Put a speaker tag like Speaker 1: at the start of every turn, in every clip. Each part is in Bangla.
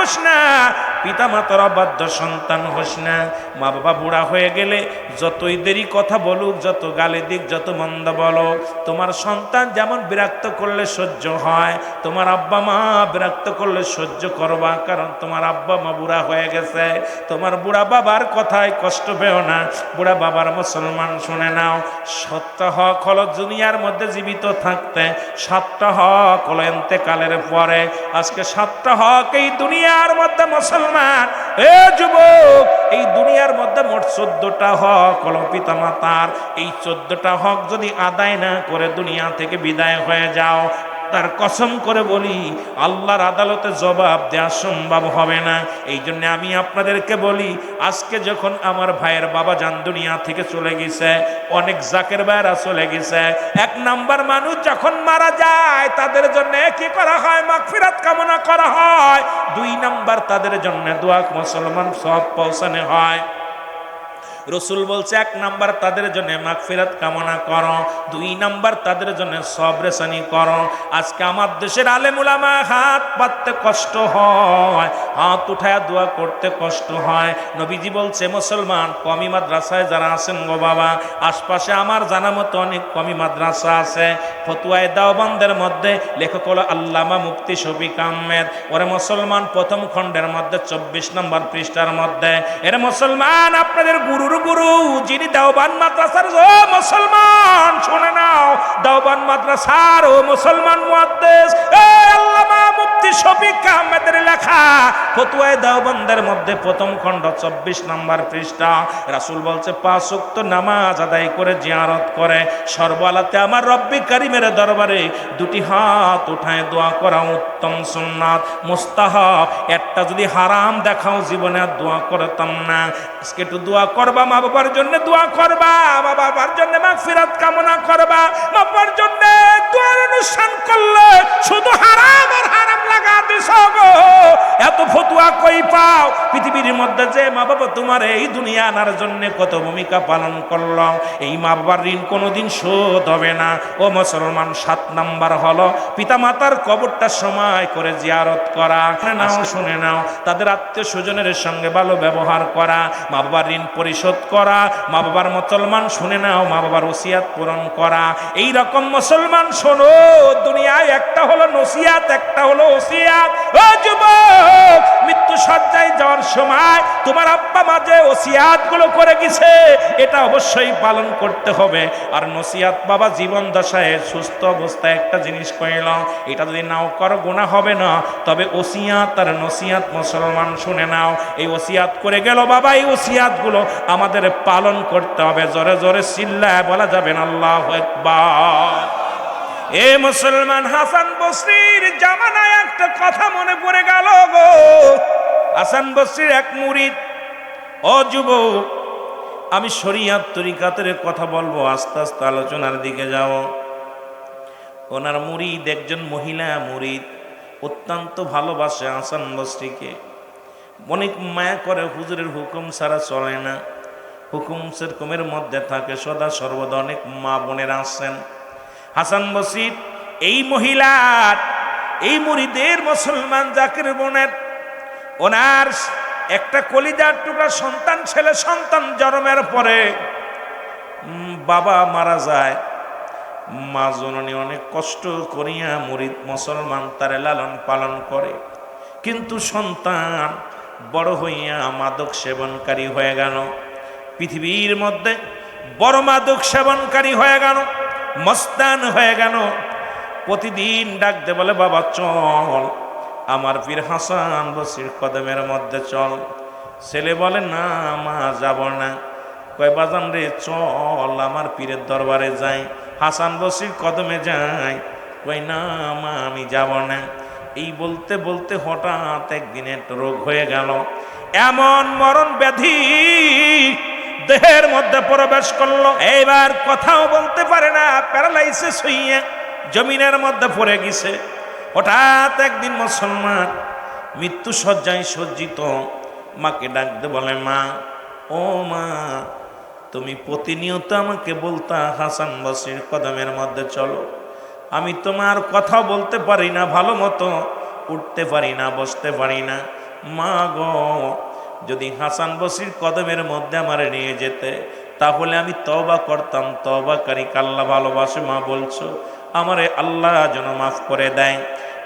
Speaker 1: হোস না, পিতা মাতার অবাধ্য সন্তান হোস না। মা বাবা বুড়া হয়ে গেলে যতই দেরি কথা বলুক, যত গালি দিক, যত মন্দ বলো, তোমার সন্তান যেমন বিরক্ত করলে সহ্য হয়, তোমার আব্বা মা বিরক্ত করলে সহ্য করবা, কারণ তোমার আব্বা মা বুড়া হয়ে গেছে। তোমার বুড়া বাবার কথায় কষ্ট পেও না। বুড়া বাবার মুসলমান শুনে নাও, সত্য হক হলো দুনিয়ার মধ্যে জীবিত থাকতে, সাতটা হক হলো ইন্তেকালের পরে। আজকে সাতটা হক এই দুনিয়ার মধ্যে মুসলমান, এ যুবক, এই দুনিয়ার মধ্যে মোট 14টা হক হলো পিতা মাতার। এই 14টা হক যদি আদায় না করে দুনিয়া থেকে বিদায় হয়ে যাও, তার কসম করে বলি আল্লাহর আদালতে জবাব দেওয়া সম্ভব হবে না। এই জন্য আমি আপনাদেরকে বলি, আজকে যখন আমার ভাইয়ের বাবা জান দুনিয়া থেকে চলে গেছে, অনেক জাকের ভাইয়েরা চলে গেছে, 1 নাম্বার মানুষ যখন মারা যায় তাদের জন্য কি করা হয়? মাগফিরাত কামনা করা হয়। 2 নাম্বার তাদের জন্য দোয়া মুসলমান সব পৌঁছানো হয়। রসুল বলছে 1 নাম্বার তাদের জন্য মাগফিরাত কামনা করো, 2 নাম্বার তাদের জন্য সবরেসানি করো। আজকে আমার দেশের আলেম উলামা হাত পাততে কষ্ট হয়, হাত উঠায় দোয়া করতে কষ্ট হয়। নবীজি বলছে মুসলমান কমি মাদ্রাসায় যারা আছেন গো বাবা, আশপাশে আমার জানা মতো অনেক কমি মাদ্রাসা আছে। ফতুয়ায়ে দেওবন্দের মধ্যে লেখক হলো আল্লামা মুফতি শফিক আহমেদ। ওরে মুসলমান প্রথম খণ্ডের মধ্যে 24 নম্বর পৃষ্ঠার মধ্যে, এরে মুসলমান আপনাদের গুরুর গুরু যিনি দেওবান মাদ্রাসার, ও মুসলমান শুনে নাও, দেওবান মাদ্রাসার ও মুসলমান মুহাদ্দিস আল্লামা মুফতি শফিক আহমেদের লেখা ফতোয়ায়ে দেওবন্দের মধ্যে প্রথম খণ্ড 24 নম্বর পৃষ্ঠা। রাসূল বলছে 5 ওয়াক্ত নামাজ আদায় করে জিয়ারত করে সর্বলাতে আমার রব্বি কারীমের দরবারে 2টি হাত উঠায় দোয়া করা উত্তম সুন্নাত, মুস্তাহাব। একটা যদি হারাম দেখাও জীবনে আর দোয়া করতাম না। আজকে একটু দোয়া করবা, মা বাবার জন্য দোয়া করবা, মা বাবার জন্য মাগফিরাত কামনা করবা। মা বাবার জন্য দোয়ার অনুষ্ঠান করলে শুধু হারাম আর হারাম লাগা দিছ গো। এত ফতুয়া কই পাও? পৃথিবীর মধ্যে যে মা বাবা তোমার এই দুনিয়া আনার জন্য কত ভূমিকা পালন করলো, এই মা বাবার ঋণ কোনোদিন শোধ হবে না। ও মুসলমান 7 নাম্বার হলো পিতা মাতার কবরটা সময় করে জিয়ারত করা। নাও শুনে নাও, তাদের আত্মীয় স্বজনের সঙ্গে ভালো ব্যবহার করা, মা বাবার ঋণ পরিশোধ করা, মা বাবার মুসলমান শুনে নাও মা বাবার ওসিয়াত পূরণ করা। এই রকম মুসলমান শোনো, দুনিয়ায় একটা হলো নসিয়াত, একটা হলো ওসিয়াত। ও যুবক, মৃত্যু সজ্জায় যাওয়ার সময় তোমার আব্বা মা যে ওসিয়াত গুলো করে গেছে এটা অবশ্যই পালন করতে হবে। আর নসিয়াত বাবা জীবন দশায় সুস্থ অবস্থায় একটা জিনিস কইল, এটা যদি নাও করো গুনাহ হবে না। তবে ওসিয়াত আর নসিয়াত মুসলমান শুনে নাও, এই ওসিয়াত করে গেল বাবা, এই ওসিয়াত গুলো আমাদের পালন করতে হবে। জোরে জোরে চিল্লায় বলা যাবে না আল্লাহু আকবার। এ মুসলমান, হাসান বসরির জামানায় একটা কথা মনে পড়ে গেল গো। হাসান বসরির এক মুরিদ। ও যুবক, আমি শরিয়াত তরিকাতের কথা বলবো, আস্তে আস্তে আলোচনার দিকে যাও। ওনার মুরিদ একজন মহিলা মুরিদ, অত্যন্ত ভালোবাসে হাসান বসরিকে, অনেক মায়া করে। হুজুরের হুকুম ছাড়া চলে না, হুকুম সেরকমের মধ্যে থাকে সদা সর্বদা। অনেক মা বোনেরা আছেন। হাসান বসরি এই মহিলার, এই মুরিদের মুসলমান জাকির বোনের, ওনার একটা কলিজার টুকরা সন্তান, ছেলে সন্তান জন্মের পরে বাবা মারা যায়। মা জননী অনেক কষ্ট করিয়া মুরিদ মুসলমান তারে লালন পালন করে, কিন্তু সন্তান বড় হইয়া মাদক সেবনকারী হয়ে গেল। পৃথিবীর মধ্যে বড় মাদক সেবনকারী হয়ে গেল, মস্তান হয়ে গেল। প্রতিদিন ডাকতে বলে বাবা চল আমার পীর হাসান বসরির কদমের মধ্যে চল। ছেলে বলে না মা যাব না। কয় বাজান রে চল আমার পীরের দরবারে যাই, হাসান বসরির কদমে যাই। কয় না মা আমি যাব না। এই বলতে বলতে হঠাৎ একদিন একটা রোগ হয়ে গেল, এমন মরণ ব্যাধি দেহের মধ্যে প্রবেশ করলো। এইবার কথাও বলতে পারে না, প্যারালাইসিস হইয়া জমিনের মধ্যে পড়ে গেছে। হঠাৎ একদিন মুসলমান মৃত্যু শয্যায় সজ্জিত, মাকে ডাকতে বলে মা, ও মা, তুমি প্রতিনিয়ত আমাকে বলতা হাসান বসরির কদমের মধ্যে চলো। আমি তোমার কথা বলতে পারি না, ভালো মতো উঠতে পারি না, বসতে পারি না। মা গো, যদি হাসান বসরির কদমের মধ্যে আমার নিয়ে যেতে, তাহলে আমি তওবা করতাম। তওবাকারী আল্লাহ ভালোবাসে। মা বলছো আমারে আল্লাহ যেন মাফ করে দেয়।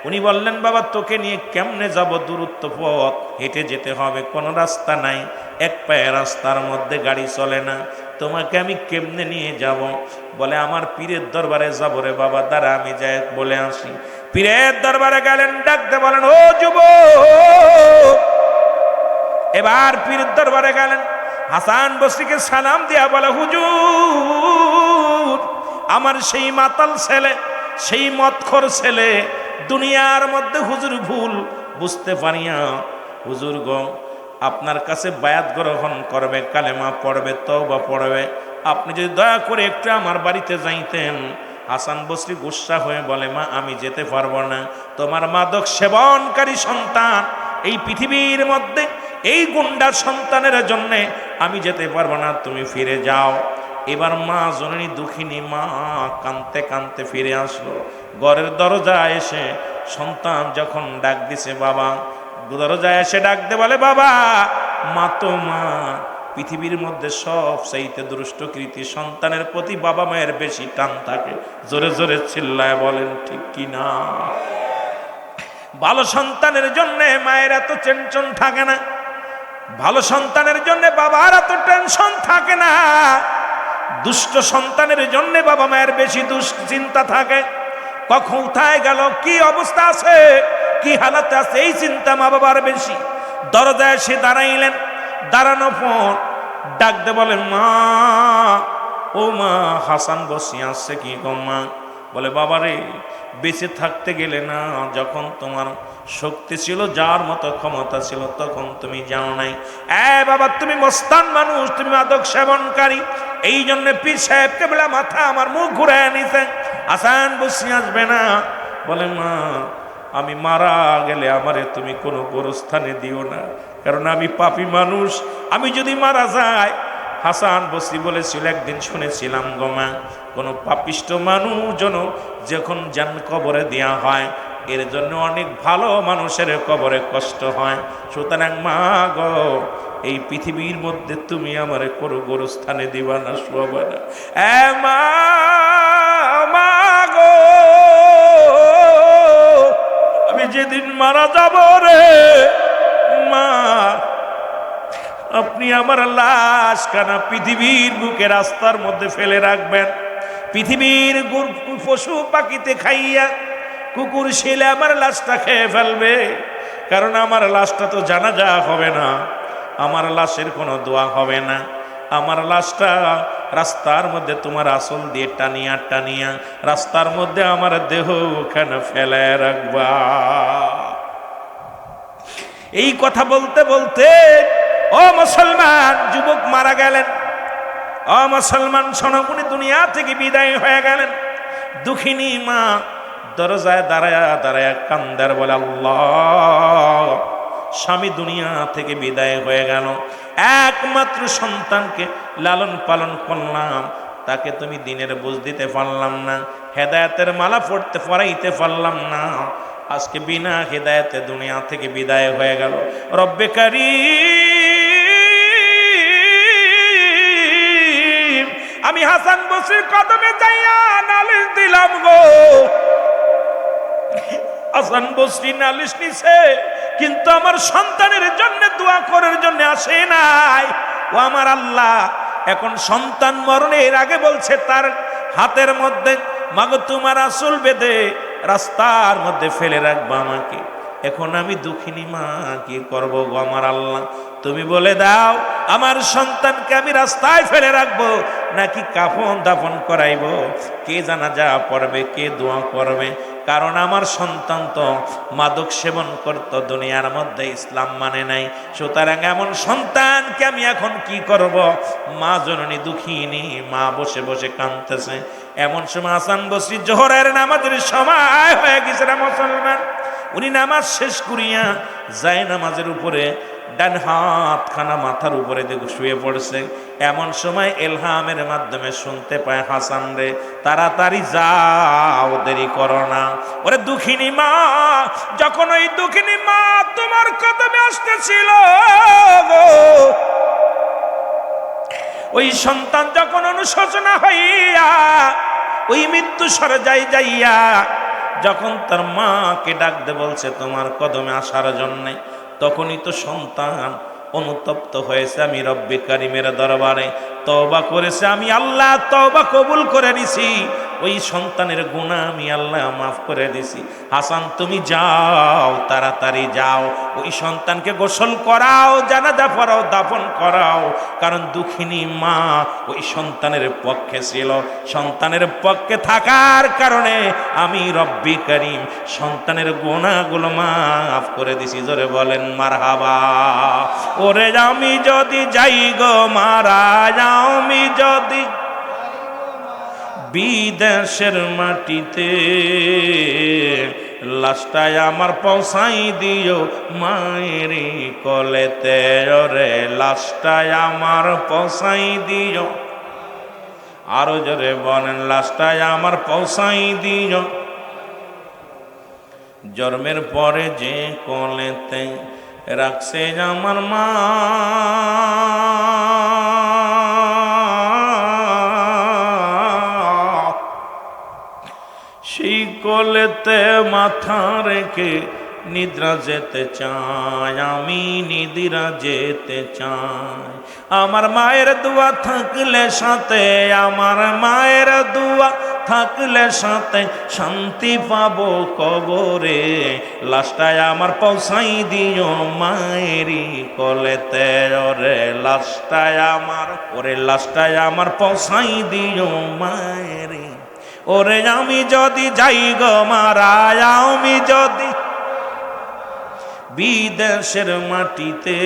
Speaker 1: উনি বললেন বাবা তোকে নিয়ে কেমনে যাব, দূরত্ব পথ, হেঁটে যেতে হবে, কোনো রাস্তা নাই, এক পায়ে রাস্তার মধ্যে গাড়ি চলে না, তোমাকে আমি কেমনে নিয়ে যাব? বলে আমার পীরের দরবারে যাবো রে বাবা, দাঁড়া আমি যাই বলে আসি। পীরের দরবারে গেলেন, ডাকতে বলেন ও যুবক। এবার পীরের দরবারে গেলেন, হাসান বসরিকে সালাম দিয়া বলে হুজুর, আমার সেই মাতাল ছেলে, সেই মদখোর ছেলে দুনিয়ার মধ্যে হুজুর ভুল বুঝতে পারিয়া হুজুর গো আপনার কাছে বায়াত গ্রহণ করবে, কালেমা পড়বে, তওবা পড়বে, আপনি যদি দয়া করে একটু আমার বাড়িতে যাইতেন। হাসান বসরি গুসা হয়ে বলে মা আমি যেতে পারবো না, তোমার মাদক সেবনকারী সন্তান এই পৃথিবীর মধ্যে এই গুন্ডা সন্তানের জন্যে আমি যেতে পারবো না, তুমি ফিরে যাও। এবার মা জননী দুঃখিনী মা কাঁদতে কাঁদতে ফিরে আসলো। ঘরের দরজায় এসে সন্তান যখন ডাক দিছে বাবা, দরজায় এসে ডাকতে বলে বাবা, মা তো মা, পৃথিবীর মধ্যে সব চাইতে দুষ্টকৃতী সন্তানের প্রতি বাবা মায়ের বেশি টান থাকে। জোরে জোরে চিল্লায় বলেন ঠিক কি না? ভালো সন্তানের জন্য মায়ের এত টেনশন থাকে না, ভালো সন্তানের জন্য বাবার এত টেনশন থাকে না। দুষ্ট সন্তানের জন্য বাবা মায়ের বেশি দুশ্চিন্তা থাকে। কখন কোথায় গেল, কি অবস্থা আছে, কি হালাতে আছে, এই চিন্তা মা বাবার বেশি। দরজায় এসে দাঁড়াইলেন, দাঁড়ানো পর ডাকতে বলে মা, ও মা হাসান বসি আসছে কি গো মা? বলে বাবারে বেঁচে থাকতে গেলে না, যখন তোমার শক্তি ছিল, যার মতো ক্ষমতা ছিল, তখন তুমি যাও নাই। বাবা তুমি মস্তান মানুষ, তুমি মাদক সেবনকারী, এই জন্য পীর সাহেব কেবলা মাথা আমার মুখ ঘুরায় নিতেন, হাসান বসি আসবে না। বলে মা আমি মারা গেলে আমারে তুমি কোনো গোরস্থানে দিও না, কারণ আমি পাপী মানুষ, আমি যদি মারা যাই। হাসান বসরি বলেছিল একদিন শুনেছিলাম গো মা, কোনো পাপিষ্ট মানুষ যেন যখন জান কবরে দেওয়া হয়, এর জন্য অনেক ভালো মানুষের কবরে কষ্ট হয়। সুতরাং মা গো এই পৃথিবীর মধ্যে তুমি আমারে কোনো গোরস্থানে দিবা না, শোবা না। মা গো আমি যেদিন মারা যাব রে মা, আপনি আমার লাশ কানা পৃথিবীর বুকে রাস্তার মধ্যে ফেলে রাখবেন। পৃথিবীর পশু পাখিতে খাইয়া কুকুর শিলে আমার লাশটা খেয়ে ফেলবে, কারণ আমার লাশটা তো জানাজা হবে না, আমার লাশের কোনো দোয়া হবে না। আমার লাশটা রাস্তার মধ্যে তোমার আসল দিয়ে টানিয়া টানিয়া রাস্তার মধ্যে আমার দেহ ওখানে ফেলে রাখবা। এই কথা বলতে বলতে ও মুসলমান যুবক মারা গেলেন। ও মুসলমান শোনো, উনি দুনিয়া থেকে বিদায় হয়ে গেলেন। দুঃখিনী মা দরজায় দাঁড়ায়া দাঁড়ায়া কান্দার বলে আল্লাহ, স্বামী দুনিয়া থেকে বিদায় হয়ে গেল, একমাত্র সন্তানকে লালন পালন করলাম, তাকে তুমি দিনের বুঝ দিতে পারলাম না, হেদায়েতের মালা পরাইতে পারলাম না, আজকে বিনা হেদায়েতে দুনিয়া থেকে বিদায় হয়ে গেল। রব্বে কারীম আমি হাসান বসরির কদমে যাইয়া নালিশ দিলাম গো। হাসান বসরি নালিশ নিছে, কিন্তু আমার সন্তানের জন্য দোয়া করার জন্য আসে নাই। ও আমার আল্লাহ, এখন সন্তান মরণের আগে বলছে তার হাতের মধ্যে মাগো তোমার আসল বেঁধে রাস্তার মধ্যে ফেলে রাখবো আমাকে। এখন আমি দুঃখিনী মা কি করবো গো আমার আল্লাহ, তুমি বলে দাও আমার সন্তানকে আমি রাস্তায় ফেলে রাখবো নাকি কাফন দাফন করাইবো? কে জানাজা পড়বে, কে দোয়া করবে? কারণ আমার সন্তান তো মাদক সেবন করতো, দুনিয়ার মধ্যে ইসলাম মানে নাই। সুতরাং এমন সন্তানকে আমি এখন কি করব? মা জননী দুঃখিনী, মা বসে বসে কাঁদতেছে। এমন সময় হাসান বসরি জোহরের নামাজের সময় হয়ে গেছে না মুসলমান। উনি নামাজ শেষ করিয়া যায় নামাজের উপরে ডান হাত খানা মাথার উপরে দেখে শুয়ে পড়ছে। এমন সময় এলহামের মাধ্যমে শুনতে পায়, হাসান রে তাড়াতাড়ি যাও, দেরি করো না। ওরে দুঃখিনী মা, যখন ওই দুঃখিনী মা তোমার কদমে আসতেছিল, ওই সন্তান যখন অনুশোচনা হইয়া ওই মৃত্যু সরে যাইয়া যখন তার মাকে ডাকতে বলছে তোমার কদমে আসার জন্যে, তখনই তো সন্তান অনুতপ্ত হয়েছে, আমি রব্বি কারিমের দরবারে তওবা করেছে, আমি আল্লাহ তওবা কবুল করে নিছি, ওই সন্তানের গুনাহ আমি আল্লাহ মাফ করে দিছি। হাসান তুমি যাও, তাড়াতাড়ি যাও, ওই সন্তানকে গোসল করাও, জানাজা পড়াও, দাফন করাও, কারণ দুঃখিনী মা ওই সন্তানের পক্ষে ছিল। সন্তানের পক্ষে থাকার কারণে আমি রব্বি কারিম সন্তানের গুনাহগুলো মাফ করে দিছি। জোরে বলেন মারহাবা। ওরে আমি যদি যাই গো মারা, আমি যদি বিদেশের মাটিতে, লাশটায় আমার পৌঁছাই দিও মায়ের কোলেতে, ওরে লাশটায় আমার পৌঁছাই দিও, আরো জোরে বলেন লাশটায় আমার পৌঁছাই দিও। জন্মের পরে যে কোলেতে রাখছে আমার মা, সেই কোলেতে মাথা রেখে নিদ্রা যেতে চাই, আমি নিদ্রা যেতে চাই। আমার মায়ের দোয়া থাকলে সাথে, আমার মায়ের দোয়া থাকলে সাথে শান্তি পাবো কবরে, লাশটায় আমার পৌঁছাই দিও মায়েরই কোলেতে, ওরে লাশটায় আমার, ওরে লাশটায় আমার পৌঁছাই দিও মায়েরই। ওরে আমি যদি যাই গো মারা, আমি যদি বিদেশের মাটিতে,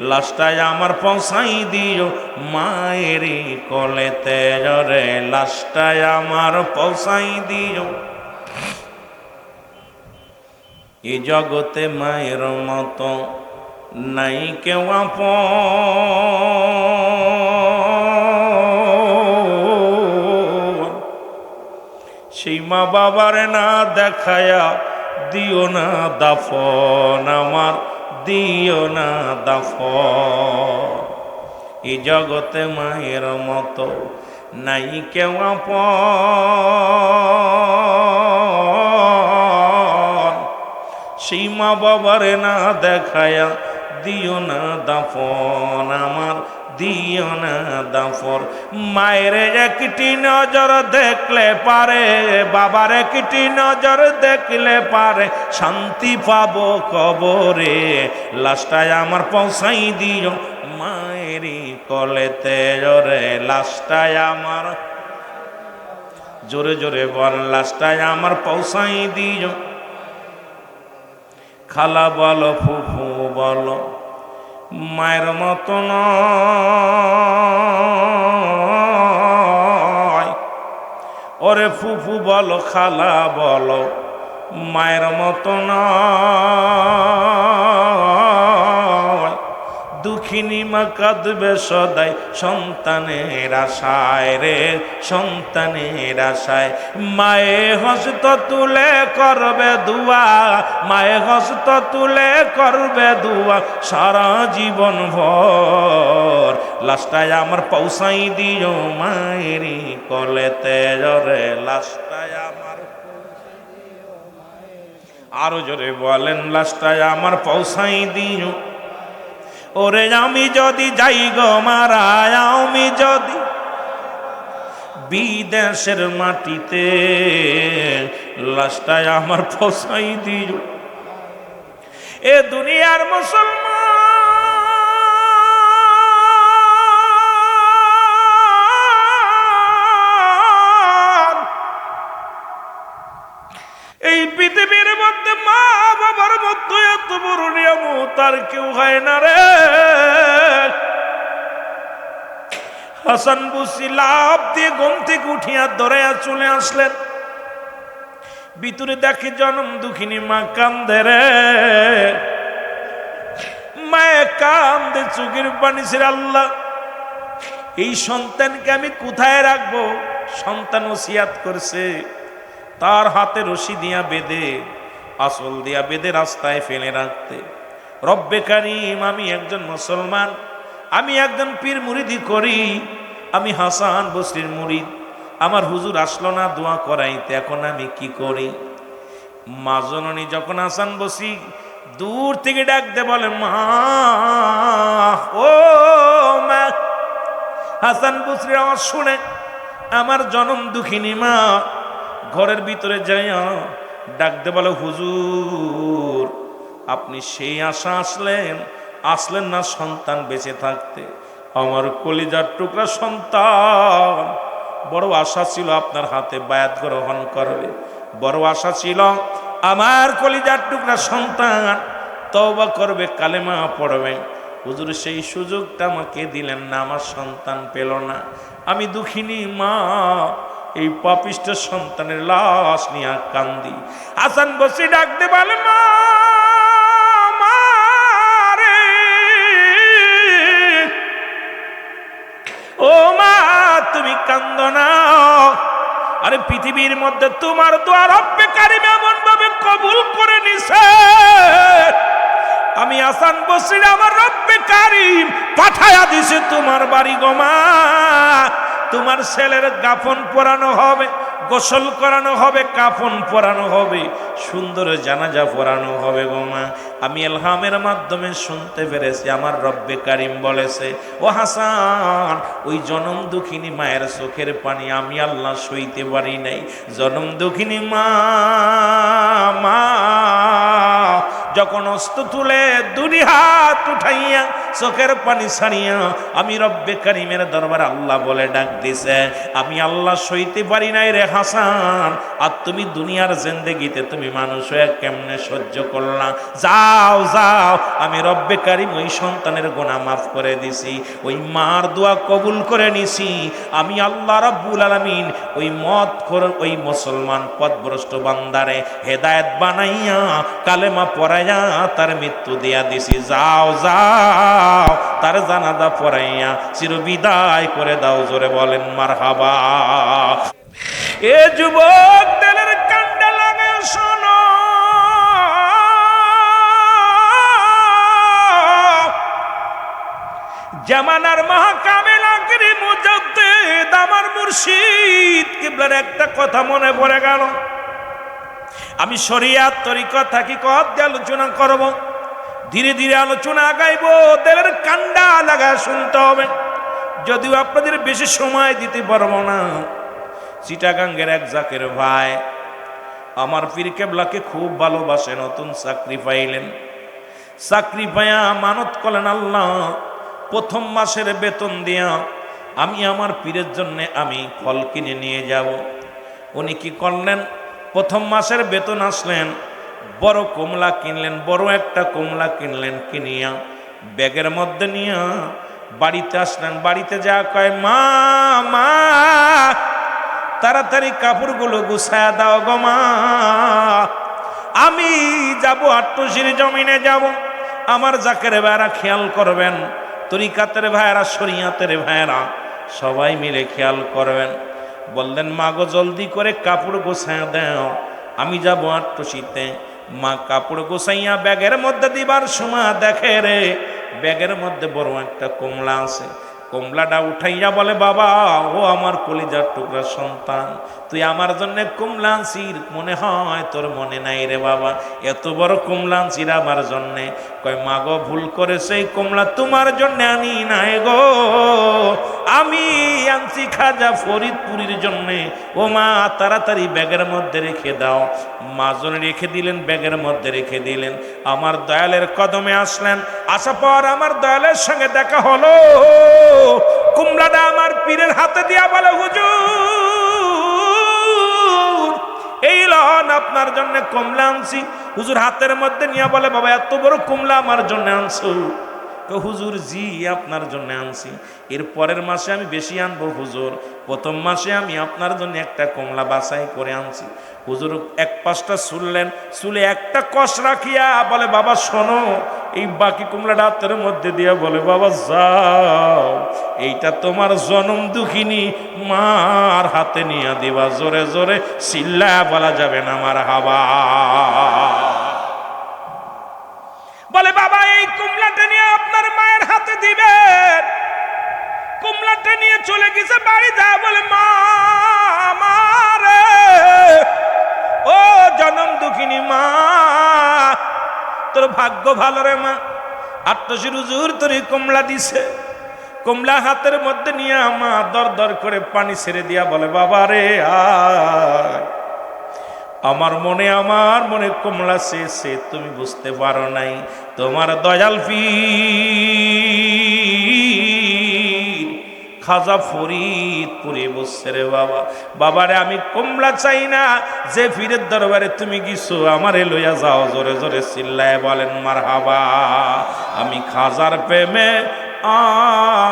Speaker 1: লাশটায় আমার পৌঁছাই দিও মায়েরই কোলেতে, ওরে লাশটায় আমার পৌঁছাই দিও। এই জগতে মায়ের মতো নাই কেউ আপন, সেই মা বাবার না দেখায়া দিও না দাফন, আমার দিও না দাফন। এই জগতে মায়ের মতো নাই কেউ আপন, সেই মা বাবার না দেখায়া দিও না দাফন, আমার দিও না দাফর। মায়ের একটি নজর দেখলে পারে, বাবার একটি নজর দেখলে পারে, শান্তি পাবো কবরে, লাশটায় আমার পৌঁছাই দিও মায়েরই কোলেতে, ওরে লাশটায় আমার, জোরে জোরে বল লাশটায় আমার পৌঁছাই দিও। খালা বলো ফুফু বলো মায়ের মতো নয়, ওরে ফুফু বলো খালা বলো মায়ের মতো নয়। দুঃখিনী মা কাঁদবে সদাই সন্তানের আশায় রে, সন্তানের আশায়। মায়ে হস্ত তুলে করবে দুয়া, মায়ে হস্ত তুলে করবে দুয়া সারা জীবন ভর, লাশটায় আমার পৌঁছাই দিও মায়েরই কোলেতে, রে লাশটায় আমার, আরো জোরে বলেন লাশটায় আমার পৌঁছাই দিও। ওরে আমি যদি যাই গো মারা, আমি যদি বিদেশের মাটিতে, লাশটায় আমার পৌঁছাই দিও। এ দুনিয়ার মুসলমান, এই পৃথিবীর মধ্যে মা বাবার মধ্যে এত বড় নিয়ামত আর কেউ হয় না রে। হাসান বুসি লাভ দিয়ে ঘুম থেকে উঠিয়া দৌড়াইয়া চলে আসলেন, ভিতরে দেখে জনম দুঃখিনী মা কান্দে রে, মায়ে কান্দে, চোখের পানি ছেড়ে আল্লাহ এই সন্তানকে আমি কোথায় রাখবো? সন্তান ওসিয়াত করছে তার হাতে রশি দিয়া বেঁধে, আসল দিয়া বেঁধে রাস্তায় ফেলে রাখতে। রব্বে কারিম, আমি একজন মুসলমান, আমি একজন পীর মুরিদি করি, আমি হাসান বসরির মুরিদ, আমার হুজুর আসলো না দোয়া করাইতে, এখন আমি কি করি? মা জননী যখন হাসান বসরি দূর থেকে ডাকতে বলে, মা, ও মা। হাসান বসরির আওয়াজ শুনে আমার জনম দুঃখিনী মা ঘরের ভিতরে যাইয়া ডাকতে বলে, হুজুর আপনি সেই আশা আসলেন না সন্তান বেঁচে থাকতে? আমার কলিজার টুকরা সন্তান, বড় আশা ছিল আপনার হাতে বায়াত গ্রহণ করবে, বড় আশা ছিল আমার কলিজার টুকরা সন্তান তওবা করবে, কালেমা পড়বে। হুজুর সেই সুযোগটা আমাকে দিলেন না, আমার সন্তান পেল না। আমি দুঃখিনী মা, এই পাপিষ্ঠ সন্তানের লাশ নিয়ে কান্দি। হাসান বসরি ডাকতে বলে, মা, মা রে, ও মা তুমি কান্দো না। আরে পৃথিবীর মধ্যে তোমার দোয়া রব্বে কারিম এমন ভাবে কবুল করে নিছে, আমি হাসান বসরি আমার রব্বে কারিম পাঠায়া দিছে তোমার বাড়ি গো মা। তোমার ছেলের কাফন পরানো হবে, গোসল করানো হবে, কাফন পরানো হবে, সুন্দর জানাজা পরানো হবে গো মা। আমি ইলহামের মাধ্যমে শুনতে পেরেছি আমার রব্বে কারিম বলেছে, ও হাসান, ওই জনম দুঃখিনী মায়ের চোখের পানি আমি আল্লাহ সইতে পারি নাই। জনম দুঃখিনী মা যখন অস্ত তুলে দুই হাত উঠাইয়া চোখের পানি ছাড়িয়া আমি রব্বে কারিমের দরবার আল্লাহ বলে ডাক দিছে, আমি আল্লাহ সইতে পারি নাই রে হাসান, আর তুমি দুনিয়ার জিন্দেগিতে তুমি মানুষ হয়ে কেমনে সহ্য করলা? যাও যাও, আমি রব্বে কারিম ওই সন্তানের গুনাহ মাফ করে দিছি, ওই মার দোয়া কবুল করে নিছি। আমি আল্লাহ রাব্বুল আলামিন ওই ওই মুসলমান পথভ্রষ্ট বান্দারে হেদায়েত বানাইয়া কালেমা পড়াইয়া তার মৃত্যু দিয়া দিছি। যাও যাও, তার জানাজা পড়াইয়া চিরবিদায় করে দাও। জোরে বলেন মারহাবা। এ যুবক দিলের কান্ডা লাগে শোনো, জামানার মহাকামেল আখরি মুজাদ্দিদ আমার মুর্শিদ কিবলার একটা কথা মনে পড়ে গেল। আমি শরিয়াত তরিকত হাকিকত দিয়ে আলোচনা করব, ধীরে ধীরে আলোচনা আগাইব, দিলের কান্ডা লাগা শুনতে হবে। যদিও আপনাদের বেশি সময় দিতে পারবো না। চিটাগাঙ্গের এক জাকের ভাই আমার পীর কেবলাকে খুব ভালোবাসে, নতুন চাকরি পাইলেন। চাকরি পাইয়া মানত করলেন, আল্লাহ প্রথম মাসের বেতন দিয়া আমি আমার পীরের জন্য আমি ফল কিনে নিয়ে যাব। উনি কি করলেন, প্রথম মাসের বেতন আসলেন, বড় কমলা কিনলেন, বড় একটা কমলা কিনলেন, কিনিয়া ব্যাগের মধ্যে নিয়ে বাড়িতে আসলেন। বাড়িতে যা কয়, মা মা তাড়াতাড়ি কাপড়গুলো গুছায়া দাও গো মা, আমি যাব আট্টশির জমিনে যাব। আমার জাকের ভাইরা খেয়াল করবেন, তরিকাতের ভাইরা, শরিয়াতের ভাইরা সবাই মিলে খেয়াল করবেন। বললেন, মা গো জলদি করে কাপড় গোছায়া দাও, আমি যাব আট্টশিতে। মা কাপড় গোছাইয়া ব্যাগের মধ্যে দিবার সময় দেখে রে ব্যাগের মধ্যে বড় একটা কমলা আছে। কমলাটা উঠাইয়া বলে, বাবা ও আমার কলিজার টুকরা সন্তান, তুই আমার জন্য কমলা আনছিস, মনে হয় তোর মনে নাই রে বাবা, এত বড় কমলা আনছিস আমার জন্যে। কয়, মা গো ভুল করে সেই কমলা তোমার জন্য আনি নাই গো, আমি আনছি খাজা ফরিদপুরীর জন্যে। ও মা তাড়াতাড়ি ব্যাগের মধ্যে রেখে দাও। মা জন রেখে দিলেন, ব্যাগের মধ্যে রেখে দিলেন। আমার দয়ালের কদমে আসলেন, আসার পর আমার দয়ালের সঙ্গে দেখা হলো। কুমড়াটা আমার পীরের হাতে দিয়া বলে, হুজুর এই লন আপনার জন্য কমলা আনছি। হুজুর হাতের মধ্যে নিয়ে বলে, বাবা এত বড় কমলা আমার জন্য আনছো? হুজুর জি আপনার জন্য আনছি, এর পরের মাসে আমি বেশি আনবো হুজুর, প্রথম মাসে আমি আপনার জন্য একটা কমলা বাছাই করে আনছি। হুজুর এক পাশটা শুনলেন, চুলে একটা কষ রাখিয়া বলে, বাবা শোনো, এই বাকি কুমড়াটা হাতের মধ্যে দিয়ে বলে বাবা যাও, এইটা তোমার জনম দুঃখিনী মার হাতে নিয়ে দিবা। জোরে জোরে চিল্লা বলা যাবে না আমার হাবা। বলে বাবা এই কুমড়াটা নিয়ে আপনার মায়ের হাতে দিবেন। কুমড়াটা নিয়ে চলে গেছে বাড়ি, যা বলে মা আমারে, ও জনম দুঃখিনী মা, তোর ভাগ্য ভালো রে মা, আটশি হুজুর তোর কমলা দিছে। কমলা হাতের মধ্যে নিয়ে মা দর দর করে পানি ছেড়ে দিয়া বলে বাবা রে আয়। আমার মনে কমলা সে তুমি বুঝতে পারো নাই, তোমার দয়াল পীর খাজা ফরিদপুরে বসছে রে বাবা। বাবারে আমি কমলা চাই না, যে পীরের দরবারে তুমি গিয়েছো আমারে লইয়া যাও। জোরে জোরে চিল্লায় বলেন মারহাবা। আমি খাজার প্রেমে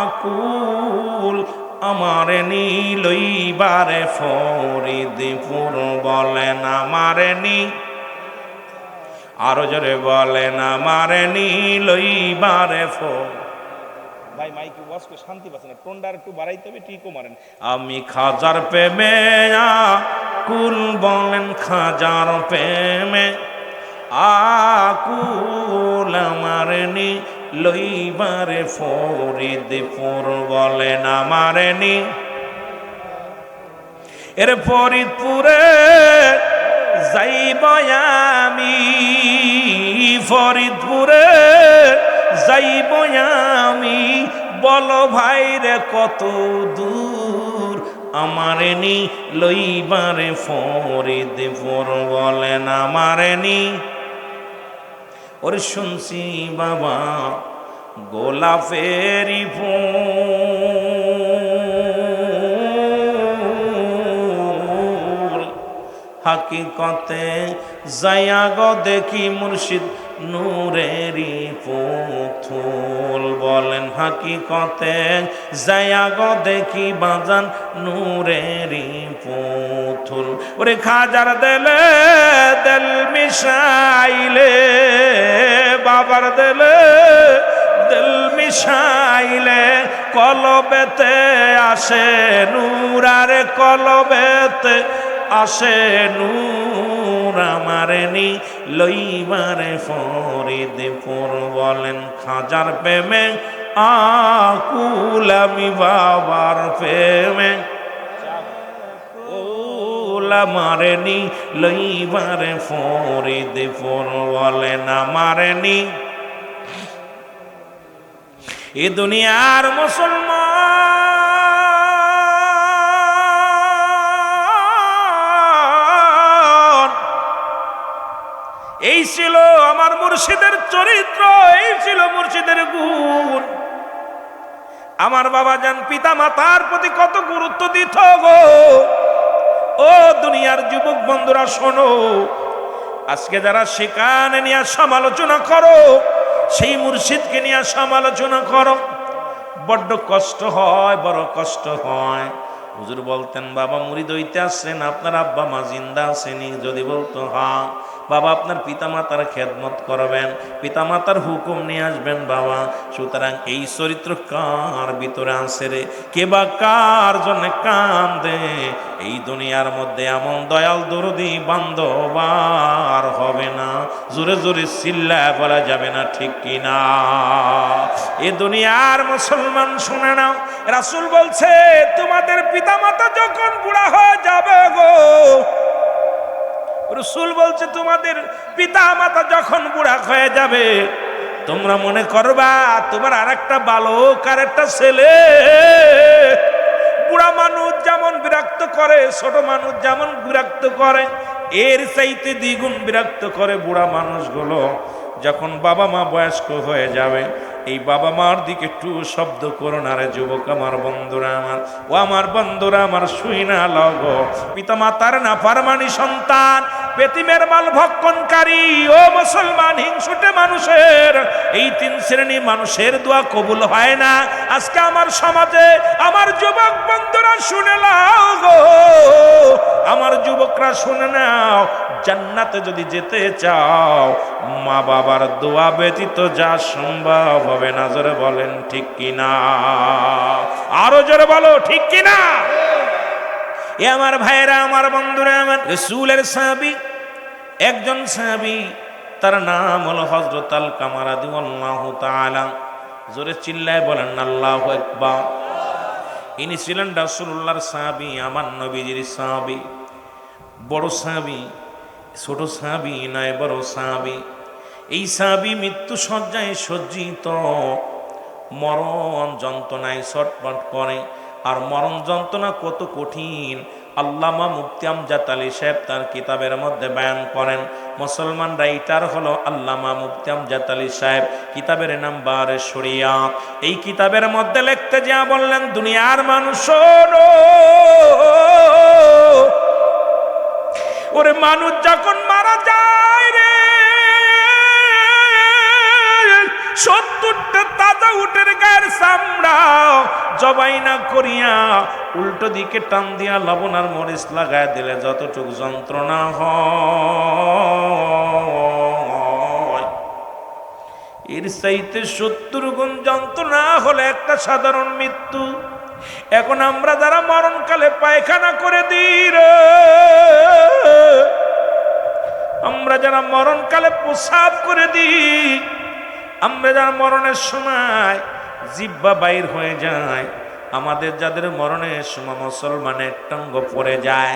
Speaker 1: আকুল, আমারে লইবারে ফরিদপুর বলেন আমারে আরো জোরে বলেন আমারে লইবারে ভাই মাইকে ওয়াজ করে শান্তি পাচ্ছে না, টোনটা একটু বাড়াইতে হবে, ঠিকও মারেন। আমি খাজার প্রেমে আকুল, বলেন খাজার প্রেমে আকুল, আমারে লইবারে ফরিদপুর বলেন আমারে এর ফরিদপুরে যাইব আমি, ফরিদপুরে যাইব আমি, বলো ভাই রে কত দূর, আমারে লইবারে ফরিদপুর বলেন আমারে ওরে শুনছি বাবা গোলাপেরি ফুল, হাকিকতে যায়া গো দেখি মুর্শিদ নূরেরি পুতুল বলেন। হাকিকতে যায়া গো দেখি বাজান নূরেরি পুতুল। ওরে খাজার দেলে দেল মিশাইলে, বাবার দেলে দিল মিশাইলে, কলবেতে আসে নূর, আরে কলবেতে আসে নূর, আমারে লইবারে ফরিদপুর বলেন খাজার প্রেমে আকুল, আমি বাবার প্রেমে আমারে লইবারে ফরিদপুর বলেন আমারে এ দুনিয়ার মুসলমান, এই ছিল আমার মুর্শিদের চরিত্র, এই ছিল মুর্শিদের গুণ। আমার বাবা জান পিতা মাতার প্রতি কত গুরুত্ব দিত গো। ও দুনিয়ার যুবক বন্ধুরা শোনো, আজকে যারা সেখানে নিয়ে সমালোচনা করো, সেই মুর্শিদকে নিয়ে সমালোচনা করো, বড্ড কষ্ট হয়, বড় কষ্ট হয়। হুজুর বলতেন বাবা মুরিদ হইতে আসছেন, আপনার আব্বা মা জিন্দা আসেনি? যদি বলতো হ্যাঁ, বাবা আপনার পিতামাতার খেদমত করবেন, পিতামাতার হুকুম নিয়ে আসবেন বাবা। সুতরাং এই চরিত্র কার ভিতরে আছে রে? কে বা কার জন্য কান্দে? এই দুনিয়ার মধ্যে এমন দয়াল দরদি বান্ধব আর হবে না। জোরে জোরে চিল্লা বলা যাবে না, ঠিক কিনা? এ দুনিয়ার মুসলমান শুনে নাও, রাসূল বলছে তোমাদের পিতামাতা যখন বুড়া হয়ে যাবে গো, রাসূল বলছে তোমাদের পিতা মাতা যখন বুড়া হয়ে যাবে, তোমরা মনে করবা তোমার আরেকটা বালক, আর একটা ছেলে। বুড়া মানুষ যেমন বিরক্ত করে, ছোট মানুষ যেমন বিরক্ত করে, এর চাইতে দ্বিগুণ বিরক্ত করে বুড়া মানুষগুলো। যখন বাবা মা বয়স্ক হয়ে যাবে, এই বাবা মার দিকে একটু শব্দ করো না রে যুবক আমার, বন্ধুরা আমার, ও আমার বন্ধুরা আমার, শুই না লগো। পিতা মাতার নাফরমানি সন্তান পেতিমের মাল ভক্ষণকারী। ও মুসলমান, হিংসুটে মানুষের এই 3 শ্রেণী মানুষের দোয়া কবুল হয় না। আজকে আমার সমাজে আমার যুবক বন্ধুরা শুনে নাও গো, আমার যুবকরা শুনে নাও, জান্নাতে যদি যেতে চাও মা বাবার দোয়া ব্যতীত যা সম্ভব হবে না। জোরে বলেন ঠিক কিনা, আরো জোরে বলো ঠিক কিনা। এ আমার ভাইরা, আমার বন্ধুরা, আমার রাসূলের সাহাবী, একজন সাহাবী, তার নাম হলো হযরত আলকামা রাদিয়াল্লাহু তাআলা। জোরে চিল্লায় বলেন আল্লাহু আকবার। ইনি ছিলেন রাসূলুল্লাহর সাহাবী, আমার নবীজির সাহাবী। বড় সাহাবী, ছোট সাহাবী নয়, বড় সাহাবী। এই সাহাবী মৃত্যু শয্যায় সজ্জিত, মরণ যন্ত্রণায় ছটফট করে। আর মরণ যন্ত্রণা কত কঠিন আল্লামা মুফতি আমজাদ আলী সাহেব তার কিতাবের মধ্যে বয়ান করেন। মুসলমান রাইটার হলো আল্লামা মুফতি আমজাদ আলী সাহেব, কিতাবের নাম বারে শরিয়া। এই কিতাবের মধ্যে লিখতে যা বললেন, দুনিয়ার মানুষ শোনো, ওরে মানুষ যখন মারা যায় রে, 70টা তাজা উটের গায়ের চামড়া জবাই না করিয়া উল্টো দিকে টান দিয়া লবণ আর মরিচ লাগায় দিলে যতটুকু যন্ত্রণা হয়, এর চাইতে 70 গুণ যন্ত্রণা হলে একটা সাধারণ মৃত্যু। এখন আমরা যারা মরণকালে পায়খানা করে দিই রে, আমরা যারা মরণকালে প্রসাব করে দিই, আমরা যারা মরণের সময় জিহ্বা বাইর হয়ে যায়, আমাদের যাদের মরণের সময় মুসলমানের টঙ্গ পড়ে যায়।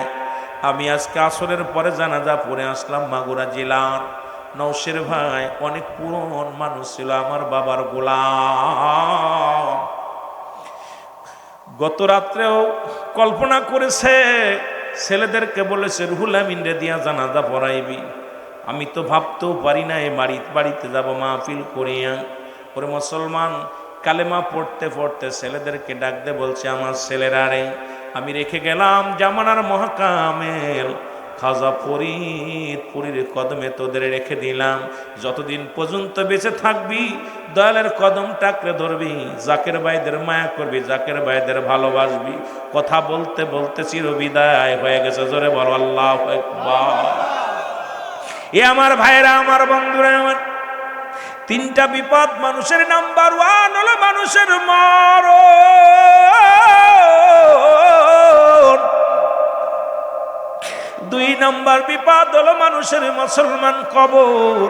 Speaker 1: আমি আজকে আসরের পরে জানাজা পড়ে আসলাম মাগুরা জেলার নওশের ভাই, অনেক পুরনো মানুষ ছিল, আমার বাবার গোলাম। গত রাত্রেও কল্পনা করেছে, ছেলেদেরকে বলেছে রুহুল আমিনরে দিয়া জানাজা পড়াইবি। আমি তো ভাবতেও পারি না এই বাড়িতে যাব মাহফিল করিয়া। ওরে মুসলমান, কালেমা পড়তে পড়তে ছেলেদেরকে ডাকতে বলছে, আমার ছেলেরা রে, আমি রেখে গেলাম জামানার মহাকামেল খাজা ফরিদ কদমে তোদের রেখে দিলাম। যতদিন পর্যন্ত বেঁচে থাকবি দয়ালের কদম টাকরে ধরবি, জাকের ভাইদের মায়া করবি, জাকের ভাইদের ভালোবাসবি। কথা বলতে বলতে চিরবিদায় হয়ে গেছে। জোরে বল আল্লাহু আকবার। এ আমার ভাইরা, আমার বন্ধুরা, আমার 3টা বিপদ মানুষের নাম্বার 1 হলো মানুষের মরণ। 2 নাম্বার বিপদ হলো মানুষের মুসলমান কবর।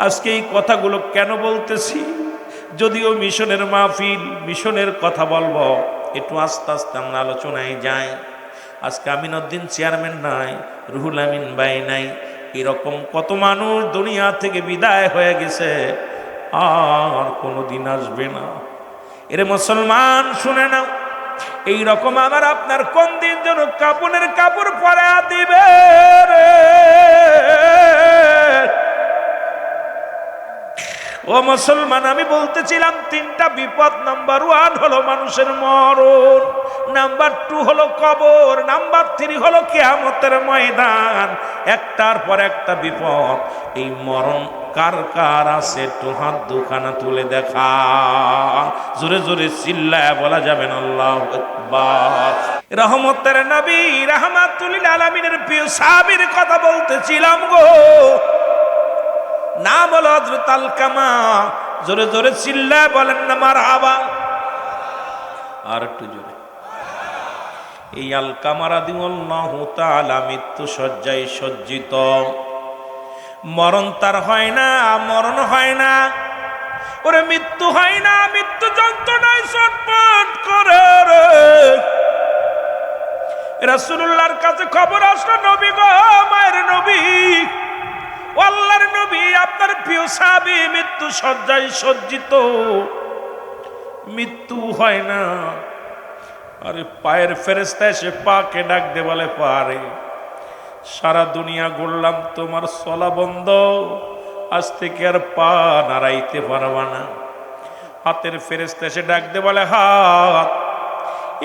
Speaker 1: আজকে এই কথাগুলো কেন বলতেছি, যদিও মিশনের মাহফিল, মিশনের কথা বলবো, একটু আস্তে আস্তে আমরা আলোচনায় যাই। আজকে আমিনউদ্দিন চেয়ারম্যান নাই, রুহুল আমিন ভাই নাই, এরকম কত মানুষ দুনিয়া থেকে বিদায় হয়ে গেছে, আর কোনোদিন আসবে না। এরে মুসলমান শুনে নাও, এইরকম আমার আপনার কোন দিন যেন কাপড়ের কাপড় পরা দিবে রে। ও মুসলমান, আমি বলতেছিলাম 3টা বিপদ। নাম্বার 1 হলো মানুষের মরণ, নাম্বার 2 হলো কবর, নাম্বার 3 হলো কিয়ামতের ময়দান। একটার পর একটা বিপদ। এই মরণ কার কার আছে একটু হাত দুখানা তুলে দেখা, জোরে জোরে চিল্লায় বলা যাবেন আল্লাহু আকবার। রহমতের নবী রাহমাতুল লিল আলামিনের প্রিয় সাহাবীর কথা বলতেছিলাম গো, নাম হলো হযরত আলকামা। জোরে জোরে চিল্লায় বলেন না মারহাবা। আর একটু জোরে। এই আলকামা রাদিয়াল্লাহু তাআলা মৃত্যু শয্যায় সজ্জিত। মরণ তার হয় না, মরণ হয় না, ওরে মৃত্যু হয় না, মৃত্যু যন্ত্রণায় ছটফট করে রে। রাসূলুল্লাহর কাছে খবর আসলো, নবী গো, মায়ের নবী, আল্লাহর নবী, আপনার প্রিয় সাহাবী মৃত্যু শয্যায় সজ্জিত, মৃত্যু হয় না। আরে পায়ের ফেরেশতা এসে পাকে ডাক দে, বলে পারে সারা দুনিয়া ঘুরলাম, তোমার চলা বন্ধ, আজ থেকে আর পা নাড়াইতে পারবা না। হাতের ফেরেশতা এসে ডাক দে, বলে হাত,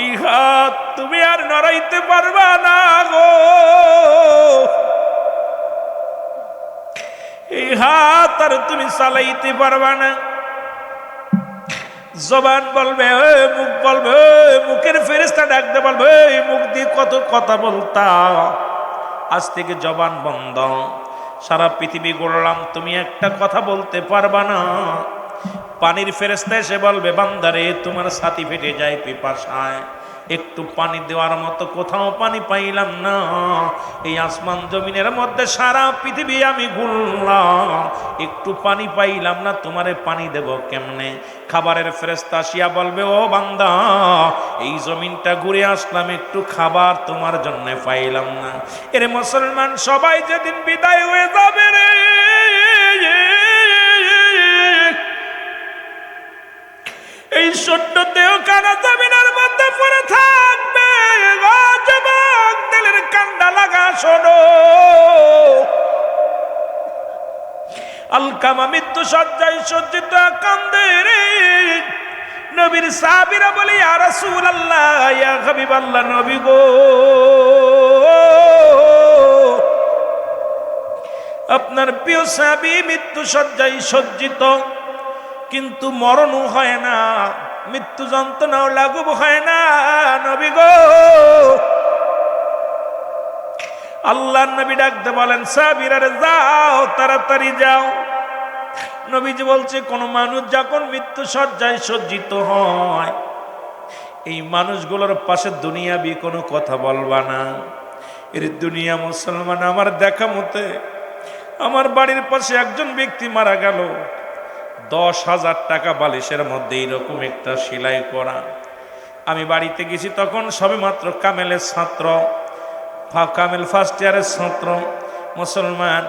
Speaker 1: এই হাত তুমি আর নাড়াইতে পারবা না গো। এই হাত আর তুমি চালাইতে পারবা না। জবান বলবে, মুখ বলবে, মুখের ফেরেশতা ডাকতে বলবে, মুখ দিয়ে কত কথা বলতা, আজ থেকে জবান বন্ধ। সারা পৃথিবী ঘুরলাম, তুমি একটা কথা বলতে পারবা না। পানির ফেরেশতা এসে বলবে, বান্দারে তোমার ছাতি ফেটে যায় পিপাসায়, একটু পানি দেওয়ার মতো কোথাও পানি পাইলাম না। এই আসমান জমিনের মধ্যে সারা পৃথিবী আমি ঘুরলাম, একটু পানি পাইলাম না, তোমারে পানি দেব কেমনে? খাবারের ফেরেশতা আসিয়া বলবে, ও বান্দা, এই জমিনটা ঘুরে আসলাম, একটু খাবার তোমার জন্য পাইলাম না। এরে মুসলমান, সবাই যেদিন বিদায় হয়ে যাবে রে, এই শূন্যতেও কানা জমিনের মধ্যে পড়ে থাকবে। যুবক, দিলের কান্ডা লাগা শোনো। আলকামা মৃত্যু সজ্জায় সজ্জিত কান্দে রে। নবীর সাহাবীরা বলে, ইয়া রাসূলুল্লাহ, ইয়া হাবিবাল্লাহ, নবী গো, আপনার প্রিয় সাহাবী মৃত্যু সজ্জায় সজ্জিত, কিন্তু মরণও হয় না, মৃত্যু যন্ত্রণাও লাঘব হয় না। নবী গো, আল্লাহর নবী ডাকতে বলেন, সাহাবীরা যাও, তাড়াতাড়ি যাও। নবীজি বলছে, কোন মানুষ যখন মৃত্যু সজ্জায় সজ্জিত হয়, এই মানুষগুলোর পাশে দুনিয়াবি কোনো কথা বলবা না। এর দুনিয়া মুসলমান, আমার দেখা মতে আমার বাড়ির পাশে একজন ব্যক্তি মারা গেল, 10,000 টাকা বালিশের মধ্যে এইরকম একটা সেলাই করা। আমি বাড়িতে গেছি, তখন সবে মাত্র কামেলের ছাত্র, কামেল ফার্স্ট ইয়ারের ছাত্র। মুসলমান,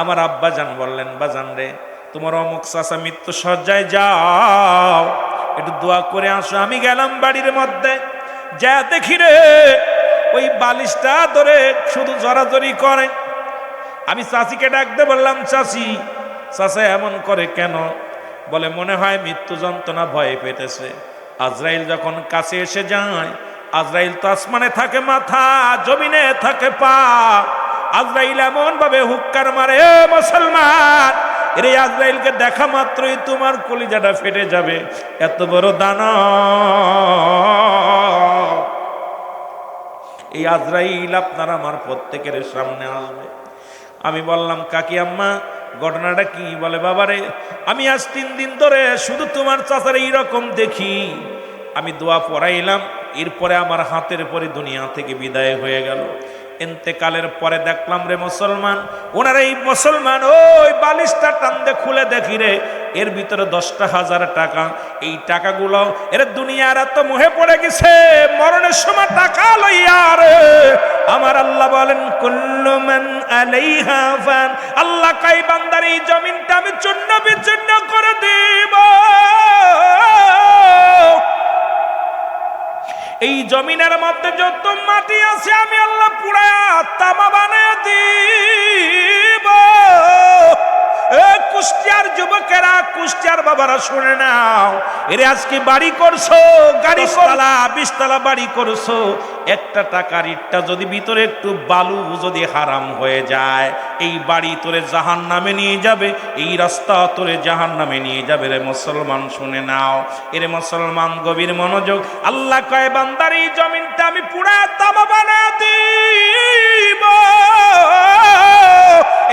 Speaker 1: আমার আব্বা জান বললেন, বাজান রে, তোমার অমুক চাচা মৃত্যু সজ্জায়, যাও একটু দোয়া করে আসো। আমি গেলাম বাড়ির মধ্যে, যা দেখি রে, ওই বালিশটা ধরে শুধু জড়াজড়ি করে। আমি চাচিকে ডাকতে বললাম, চাচি, চাচা এমন করে কেন? বলে, মনে হয় মৃত্যু যন্ত্রণা ভয়ে পেতেছে। আজরাইল যখন কাছে এসে যায়, আজরাইল তো আসমানে থাকে মাথা, জমিনে থাকে পা। আজরাইল এমন ভাবে হুক্কার মারে, মুসলমান, এর আজরাইলকে দেখা মাত্রই তোমার কলিজাটা ফেটে যাবে, এত বড় দানব। এই আজরাইল আপনার আমার প্রত্যেকের সামনে আসবে। আমি বললাম, কাকি আম্মা, ঘটনাটা কি? বলে, বাবারে, আমি আজ 3 দিন ধরে শুধু তোমার চাচার এইরকম দেখি। আমি দোয়া পড়াইলাম, এরপরে আমার হাতের পরে দুনিয়া থেকে বিদায় হয়ে গেল। ইন্তেকালের পরে দেখলাম রে মুসলমান, ওনার এই মুসলমান ওই বালিশটা টানতে খুলে দেখি রে, এর ভিতরে 10,000 টাকা। এই টাকাগুলো এর দুনিয়ার এত মোহে পড়ে গেছে, মরণের সময় টাকা লইয়া রে। আমার আল্লাহ বলেন, কুল্লু মান আলাইহা ফান, আল্লাহ কই বান্দার এই জমিনটা আমি চূর্ণ বিচূর্ণ করে দেব। এই জমিনের মধ্যে যত মাটি আছে আমি আল্লাহ পুরায়া তামা বানিয়ে দিব। কুষ্টিয়ার যুবকেরা, কুষ্টিয়ার বাবারা শুনে নাও, এরে আজকে বাড়ি করছো, গাড়ি 20 তলা বাড়ি করছো, একটা টাকার ইটটা যদি ভিতরে একটু বালু যদি হারাম হয়ে যায়, এই বাড়ি তোরে জাহান্নামে নিয়ে যাবে, এই রাস্তা তোরে জাহান্নামে নিয়ে যাবে। রে মুসলমান, শুনে নাও। এরে মুসলমান, গভীর মনোযোগ। আল্লাহ কয়, বান্দার এই জমিনটা আমি পুরা তামা বানিয়ে দিব।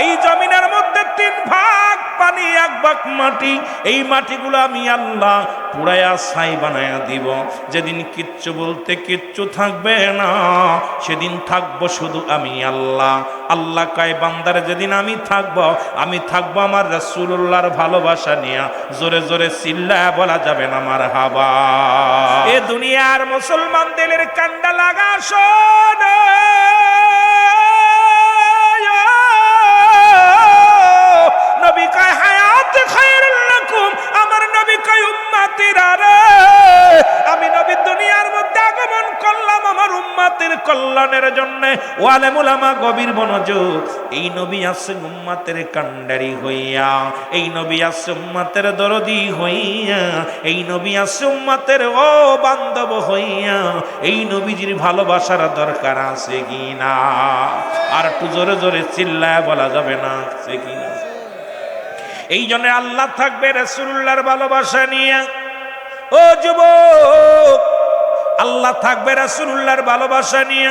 Speaker 1: এই জমিনের মধ্যে 3 ভাগ পানি, 1 ভাগ মাটি। এই মাটিগুলো আমি আল্লাহ পুরায়া ছাই বানায়া দিব। যেদিন কিচ্ছু বলতে কিচ্ছু থাকবে না, সেদিন থাকবো শুধু আমি আল্লাহ। আল্লাহ কয়, বান্দার যেদিন আমি থাকবো আমার রাসূলুল্লাহর ভালোবাসা নিয়া জোরে জোরে চিল্লায়া বলা যাবে না মারহাবা। এ দুনিয়ার মুসলমান, দিলের কান্ডা লাগা শোনো। নবী কয়, হায়াত খায়রুল লাকুম, আমার নবী কয়, উম্মতিরা রে, আমি নবী দুনিয়ার মধ্যে আগমন করলাম আমার উম্মতের কল্যাণের জন্য। ওয়ালেম উলামা, গভীর মনোযোগ। এই নবী আসেন উম্মতের কান্ডারি হইয়া, এই নবী আসে উম্মতের দরদি হইয়া, এই নবী আসে উম্মতের ও বান্ধব হইয়া। এই নবীজির ভালোবাসার দরকার আছে কিনা? আর একটু জোরে জোরে চিল্লায় বলা যাবে না, আছে কিনা? এই জন্য আল্লাহ থাকবে রাসূলুল্লাহর ভালোবাসা নিয়ে। ও যুবক, আল্লাহ থাকবে রাসূলুল্লাহর ভালোবাসা নিয়ে।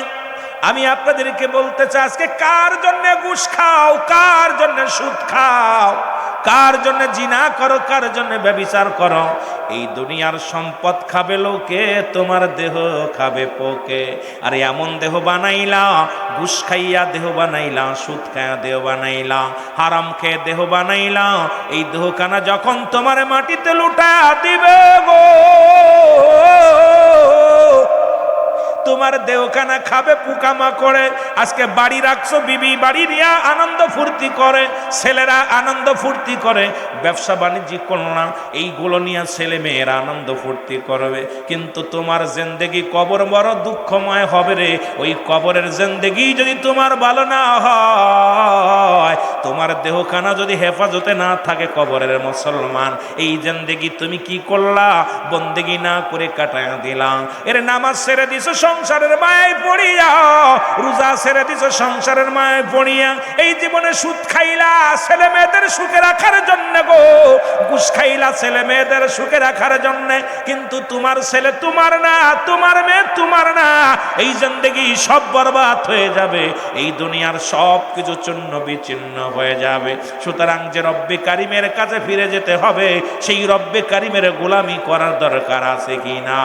Speaker 1: আমি আপনাদেরকে বলতে চাই, আজকে কার জন্য ঘুষ খাও, কার জন্য সুদ খাও, কার জন্য জিনা করো, কার জন্য ব্যভিচার করো? এই দুনিয়ার সম্পদ খাবে লোকে, তোমার দেহ খাবে পোকে। আর এমন দেহ বানাইলা, ঘুষ খাইয়া দেহ বানাইলা, সুদ খাইয়া দেহ বানাইলা, হারাম খেয়ে দেহ বানাইলা। এই দেহখানা যখন তোমার মাটিতে লুটা দিবে গো, তোমার দেহখানা খাবে পোকামাকড়ে। আজকে বাড়ি রাখছো, বিবি বাড়ি নিয়ে আনন্দ ফুর্তি করে, ছেলেরা আনন্দ ফুর্তি করে, ব্যবসা বাণিজ্য করলাম, এইগুলো নিয়ে ছেলে মেয়েরা আনন্দ ফুর্তি করবে। কিন্তু তোমার জিন্দেগি কবর বড় দুঃখময় হবে রে। ওই কবরের জিন্দেগি যদি তোমার ভালো না হয়, তোমার দেহখানা যদি হেফাজতে না থাকে, কবরের মুসলমান, এই জিন্দেগি তুমি কি করলা? বন্দেগি না করে কাটায়া দিলাম। এর নামাজ ছেড়ে দিছো সংসারের মায় পড়িয়া, রোজা ছেড়ে দিছো সংসারের মায় পড়িয়া, এই জীবনে সুদ খাইলা ছেলে মেয়েদের সুখে রাখার জন্য গো, ঘুষ খাইলা ছেলে মেয়েদের সুখে রাখার জন্য। কিন্তু তোমার ছেলে তোমার না, তোমার মেয়ে তোমার না, এই জিন্দেগি সব বরবাদ হয়ে যাবে, এই দুনিয়ার সব কিছু চূর্ণ বিচ্ছিন্ন হয়ে যাবে। সুতরাং যে রব্বে কারিমের কাছে ফিরে যেতে হবে, সেই রব্বে কারিমের গোলামি করার দরকার আছে কিনা?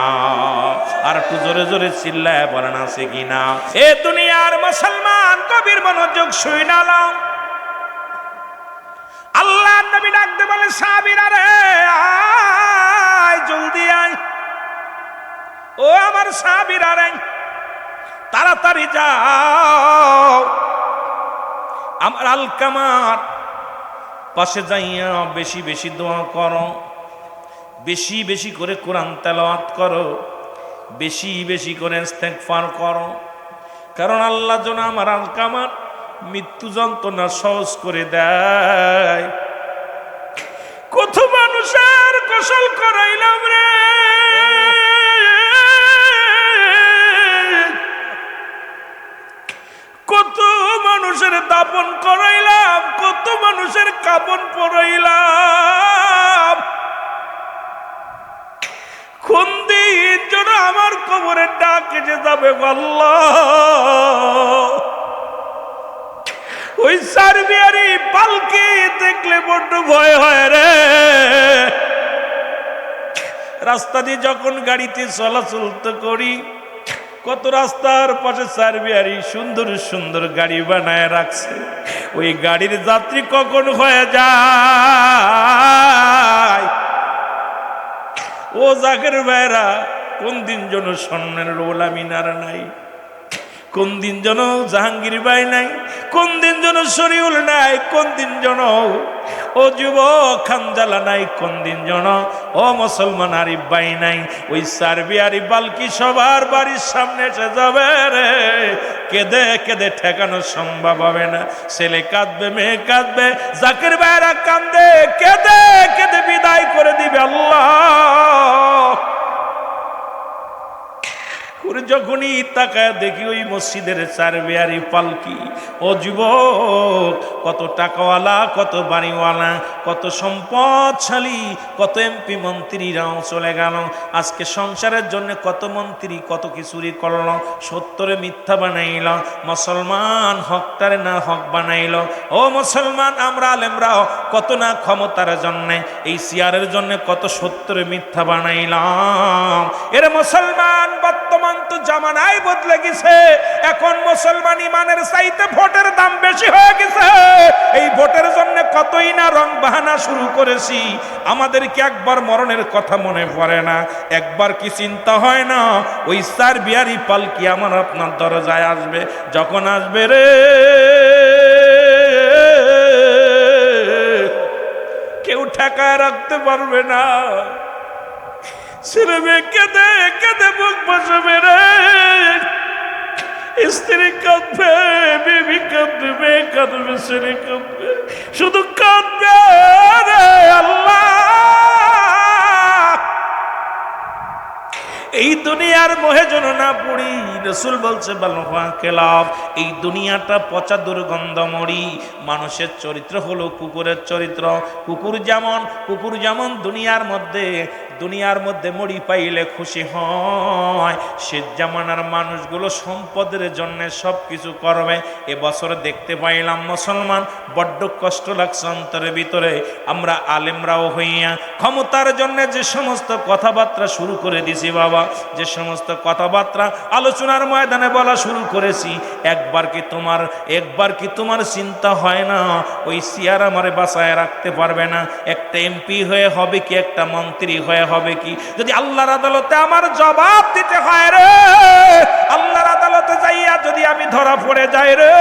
Speaker 1: আর একটু জোরে জোরে চিল্লায় বলেন আছে কিনা? এ দুনিয়ার মুসলমান, কবির মনোযোগ শুইনা নাও। আল্লাহ নবী ডাকতে বলে, সাহাবীরা রে আয়, জলদি আয়। ও আমার সাহাবীরা রে, তাড়াতাড়ি যাও। আমার আলকামার পাশে যাইয়া বেশি বেশি দোয়া করো, বেশি বেশি করে কোরআন তেলাওয়াত করো, বেশি বেশি করে ইস্তেগফার করো। কারণ আল্লাহ যেন আমার আলকামার মৃত্যু যন্ত্রণা সহজ করে দেয়। কত মানুষের গোসল করাইলাম রে, কত মানুষের দাপন করাইলাম, কত মানুষের কাপন পরাইলাম। কোন দিন যেন আমার কবরের ডাক এসে যাবে আল্লাহ। ওই সার্বিয়ারি পালকি দেখলে বড্ড ভয় হয় রে। রাস্তা দিয়ে যখন গাড়িতে চলাচল তো করি, কত রাস্তার পাশে সার্বিয়ারি সুন্দর সুন্দর গাড়ি বানায় রাখছে। ওই গাড়ির যাত্রী কখন হয়ে যায়। ও জাকের ভাইরা, কোন দিন যেন স্বর্ণের রোলা মিনার নাই, কোন দিন যেন জাহাঙ্গীর ভাই নাই, কোন দিন যেন শরীউল নাই, কোন দিন যেন ও যুবক খানজালা নাই, কোন দিন যেন ও মুসলমান আরিফ ভাই নাই। ওই সার্বিয়ারি বালকি সবার বাড়ির সামনে এসে যাবে রে। কেঁদে কেঁদে ঠেকানো সম্ভব হবে না। ছেলে কাঁদবে, মেয়ে কাঁদবে, জাকির ভাইরা কান্দে, কেঁদে কেঁদে বিদায় করে দিবে আল্লাহ। যখনই তাকায় দেখি ওই মসজিদের সার্বিয়ারি পালকি। ও যুবক, কত টাকাওয়ালা, কত বাড়িওয়ালা, কত সম্পদশালী, কত এমপি মন্ত্রীরাও চলে গেল। আজকে সংসারের জন্য কত মন্ত্রী কত কিছুরই করল, সত্যরে মিথ্যা বানাইল, মুসলমান হকটারে না হক বানাইল। ও মুসলমান, আমরা আলেমরাও কত না ক্ষমতার জন্য, এই চেয়ারের জন্য কত সত্যরে মিথ্যা বানাইলাম। এর মুসলমান, বর্তমান তো জামানায় বদলে গেছে। এখন মুসলমান ইমানের চাইতে ভোটের দাম বেশি হয়ে গেছে। এই ভোটের জন্য কতই না রং বাহানা শুরু করেছি। আমাদের কি একবার মরণের কথা মনে পড়ে না? একবার কি চিন্তা হয় না ওই সার্বিয়ারি পালকি আমার আপনার দরজায় আসবে? যখন আসবে রে, কেউ ঠেকায় রাখতে পারবে না। ছেলে মেয়ে কেঁদে কেঁদে বুক বসাবে রে। স্ত্রী কাঁদবে, বিবি কাঁদবে, মেয়ে কাঁদবে, ছেলে কাঁদবে, শুধু কাঁদবে রে আল্লাহ। এই দুনিয়ার মোহে যেন না পড়ি। রাসূল বলছে বালহা খেলাফ, এই দুনিয়াটা পচা দুর্গন্ধময়ী। মানুষের চরিত্র হলো কুকুরের চরিত্র। কুকুর যেমন দুনিয়ার মধ্যে মরি পাইলে খুশি হয়, সে জামানার মানুষগুলো সম্পদের জন্য সব কিছু করবে। এবছর দেখতে পাইলাম মুসলমান, বড্ড কষ্ট লাগছে অন্তরের ভিতরে। আমরা আলেমরাও হইয়া ক্ষমতার জন্য যে সমস্ত কথাবার্তা শুরু করে দিছি বাবা, যে সমস্ত কথাবার্তা আলোচনার ময়দানে বলা শুরু করেছি, একবার কি তোমার চিন্তা হয় না ওই চেয়ার আমারে বাঁচায় রাখতে পারবে না? একটা এমপি হয়ে হবে কি, একটা মন্ত্রী হয়ে হবে কি, যদি আল্লাহর আদালতে আমার জবাব দিতে হয় রে, আল্লাহর আদালতে যাইয়া যদি আমি ধরা পড়ে যাই রে,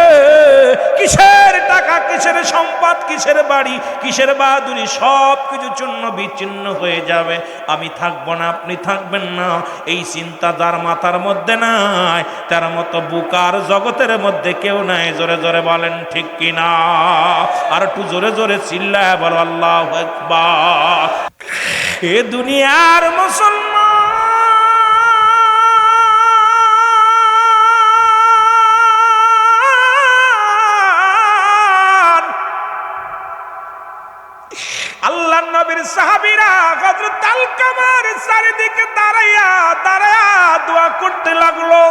Speaker 1: কিসের টাকা, কিসের সম্পদ, কিসের বাড়ি, কিসের বাহাদুরি, সব কিছু চূর্ণ বিচ্ছিন্ন হয়ে যাবে। আমি থাকবো না, আপনি থাকবেন না, এই চিন্তা যার মাথার মধ্যে নাই তার মতো বুকার জগতের মধ্যে কেউ নাই। জোরে জোরে বলেন ঠিক কিনা? আর একটু জোরে জোরে চিল্লায় বলো আল্লাহু আকবার। এ দুনিয়ার মুসলমান, আল্লাহ নবীর সাহাবীরা হযরত আলকামার চারিদিকে দাঁড়াইয়া দোয়া করতে লাগলো।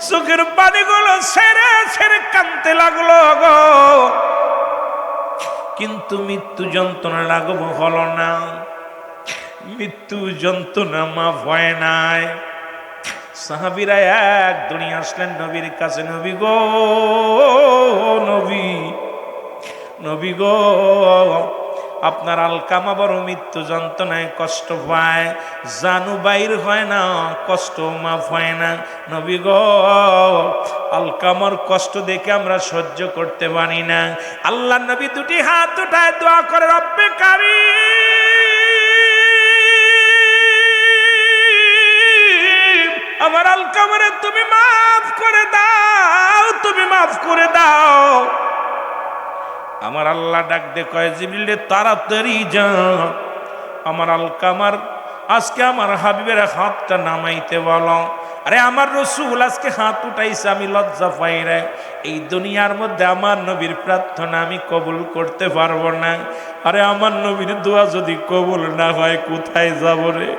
Speaker 1: চোখের পানিগুলো ছেড়ে ছেড়ে কাঁদতে লাগলো গো, কিন্তু মৃত্যু যন্ত্রণা লাঘব হলো না, মৃত্যু যন্ত্রণা মাফ হয় নাই। সাহাবীরা এক দুনিয়া আসলেন নবীর কাছে, নবী গো, নবী গো, আপনার আলকামা বড় মৃত্যু যন্ত্রণায় কষ্ট পায়, জানু বাইর হয় না, কষ্ট মাফ হয় না। নবী গো, আলকামার কষ্ট দেখে আমরা সহ্য করতে পারি না। আল্লাহ নবী দুটি হাত উঠায় দোয়া করে, রব্বে কারীম, আমার আলকামারে তুমি মাফ করে দাও, তুমি মাফ করে দাও। আমার আল্লাহ ডাক দে কয়, জিবরিল তাড়াতাড়ি যা, আমার আলকামার আজকে আমার হাবিবের হাতটা নামাইতে বলো। আরে আমার রসুল আজকে হাত উঠাইছে, আমি লজ্জা পাই রে। এই দুনিয়ার মধ্যে আমার নবীর প্রার্থনা আমি কবুল করতে পারবো না। আরে আমার নবীর দোয়া যদি কবুল না হয় কোথায় যাব রে?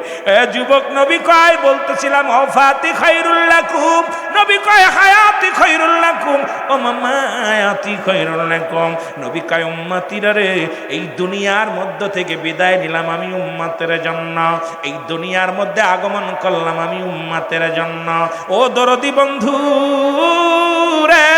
Speaker 1: যুবক নবী কয়, বলতেছিলাম ওয়াফাতি খায়রুল লাকুম, নবী কয় হায়াতি খায়রুল লাকুম, ও মামায়াতি খায়রুল লাকুম। নবী কয় উম্মতিরা রে, এই দুনিয়ার মধ্য থেকে বিদায় নিলাম আমি উম্মতের জন্য, এই দুনিয়ার মধ্যে আগমন করলাম আমি উম্মতের জন্য। ও দরদি বন্ধু রে,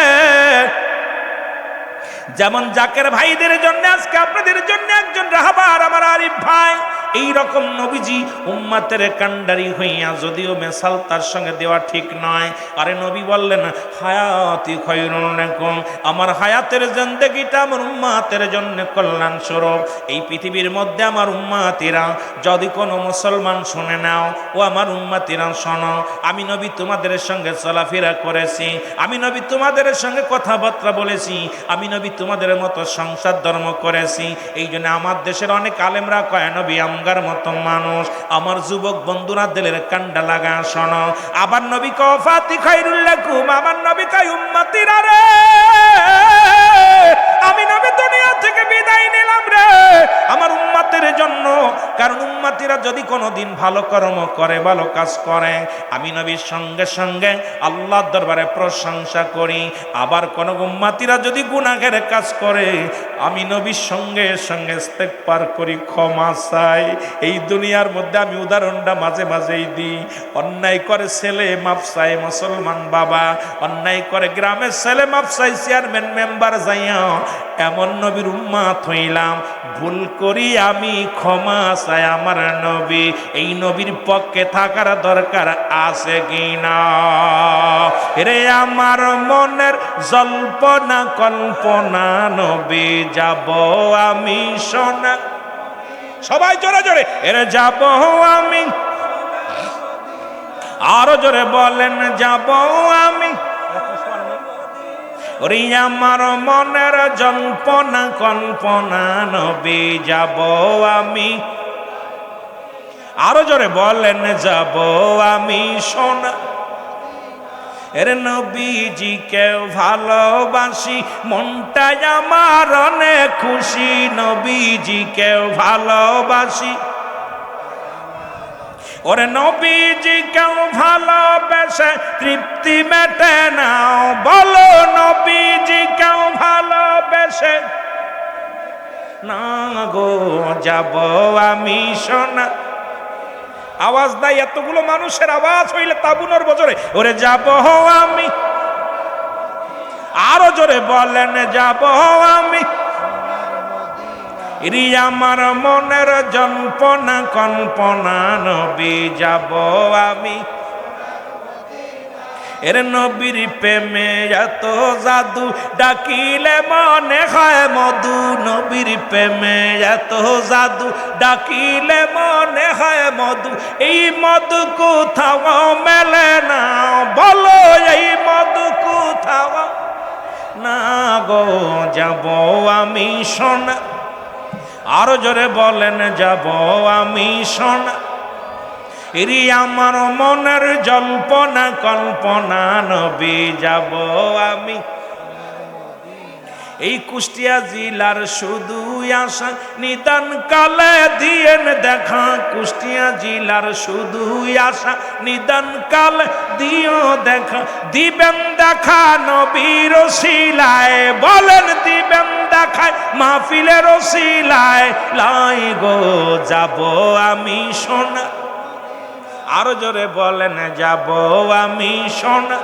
Speaker 1: যেমন জাকের ভাইদের জন্য আজকে আপনাদের জন্য একজন রাহবার আমার আরিফ ভাই, এই রকম নবীজি উম্মতের কান্ডারি হইয়া, যদিও মেসাল তার সঙ্গে দেওয়া ঠিক নয়। আরে নবী বললেন হায়াতি খায়রুল লাকুম, আমার হায়াতের জিন্দেগিটা আমার উম্মতের জন্য কল্যাণ স্বরূপ। এই পৃথিবীর মধ্যে আমার উম্মতিরা যদি কোনো মুসলমান শুনে নাও, ও আমার উম্মতিরা শোনো, আমি নবী তোমাদের সঙ্গে চলাফেরা করেছি, আমি নবী তোমাদের সঙ্গে কথাবার্তা বলেছি, আমি নবী তোমাদের মতো সংসার ধর্ম করেছি। এই জন্য আমার দেশের অনেক আলেমরা কয় নবী আমগার মতো মানুষ। আমার যুবক বন্ধুরা দিলের কান্ডা লাগা শোনো, আবার নবী কয় ওয়াফাতি খায়রুল লাকুম, আমার নবী কয় উম্মতিরা রে, আমি নবী দুনিয়া থেকে বিদায় নিলাম রে আমার উম্মতের জন্য। কারণ উম্মতিরা যদি কোনোদিন ভালো কর্ম করে, ভালো কাজ করে, আমি নবীর সঙ্গে সঙ্গে আল্লাহর দরবারে প্রশংসা করি। আবার কোন উম্মতিরা যদি গুনাহের কাজ করে, আমি নবীর সঙ্গে সঙ্গে ইস্তেগফার করি, ক্ষমা চাই। এই দুনিয়ার মধ্যে আমি উদাহরণটা মাঝে মাঝেই দিই। অন্যায় করে ছেলে মাফ চাই মুসলমান বাবা, অন্যায় করে গ্রামের ছেলে মাফ চাই চেয়ারম্যান মেম্বার যাইয়া, এমন নবীর উম্মত হইলাম। ভুল করি আমি ক্ষমা চাই আমার নবী, এই নবীর পক্ষে থাকার দরকার আছে কিনা? রে আমার মনের জল্পনা কল্পনা, নবী যাব আমি সোনা, সবাই জোরে জোরে এর যাব আমি, আরো জোরে বলেন যাব আমি। ওরে আমার মনের জল্পনা কল্পনা, নবী যাব আমি, আরো জোরে বলেন যাব আমি সোনা। এর নবীজিকে ভালোবাসি, মনটাই আমার অনেক খুশি। নবীজিকে ভালোবাসি, ওরে নবীজিকে ভালোবেসে তৃপ্তি মেটে না। বলো নবীজিকে ভালোবেসে না গো যাব আমি সোনা। আওয়াজ দেয়, এতগুলো মানুষের আওয়াজ হইলে তাবুনের বজরে ওরে যাব আমি। আরো জোরে বলেন যাব আমি। আমার মনের জল্পনা কল্পনা নবী যাব আমি। এর নবীর প্রেমে এত জাদু, ডাকিলে মনে হয় মধু। নবীর প্রেমে এত জাদু, ডাকিলে মনে হয় মধু। এই মধু কোথাও মেলে না, বলো এই মধু কোথাও না গো যাব আমি সোনা। আরো জোরে বলেন যাব আমি সোনা। এরি আমার মনের জল্পনা কল্পনা নবী যাব আমি। এই কুষ্টিয়া জেলার শুধু আশা, নিদান কালে দিয়েন দেখা। কুষ্টিয়া জেলার শুধু আশা, নিদান কালে দিও দেখা। দিবেন দেখা নবীর ওসিলায়, বলেন দিবেন দেখায় মাহফিলের ওসিলায়। লাই গো যাব আমি সোনা। আরো জোরে বলেন যাব আমি সোনা।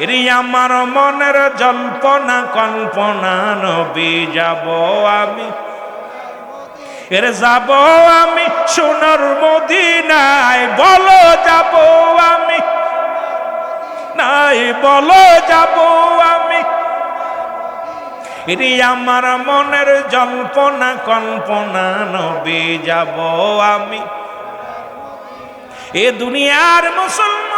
Speaker 1: এরি আমার মনের জল্পনা কল্পনা নবী যাব আমি। এর যাব আমি সোনার মদিনায়, বলো যাব আমি। নাই বলো যাব আমি। এরি আমার মনের জল্পনা কল্পনা নবী যাব আমি। এ দুনিয়ার মুসলমান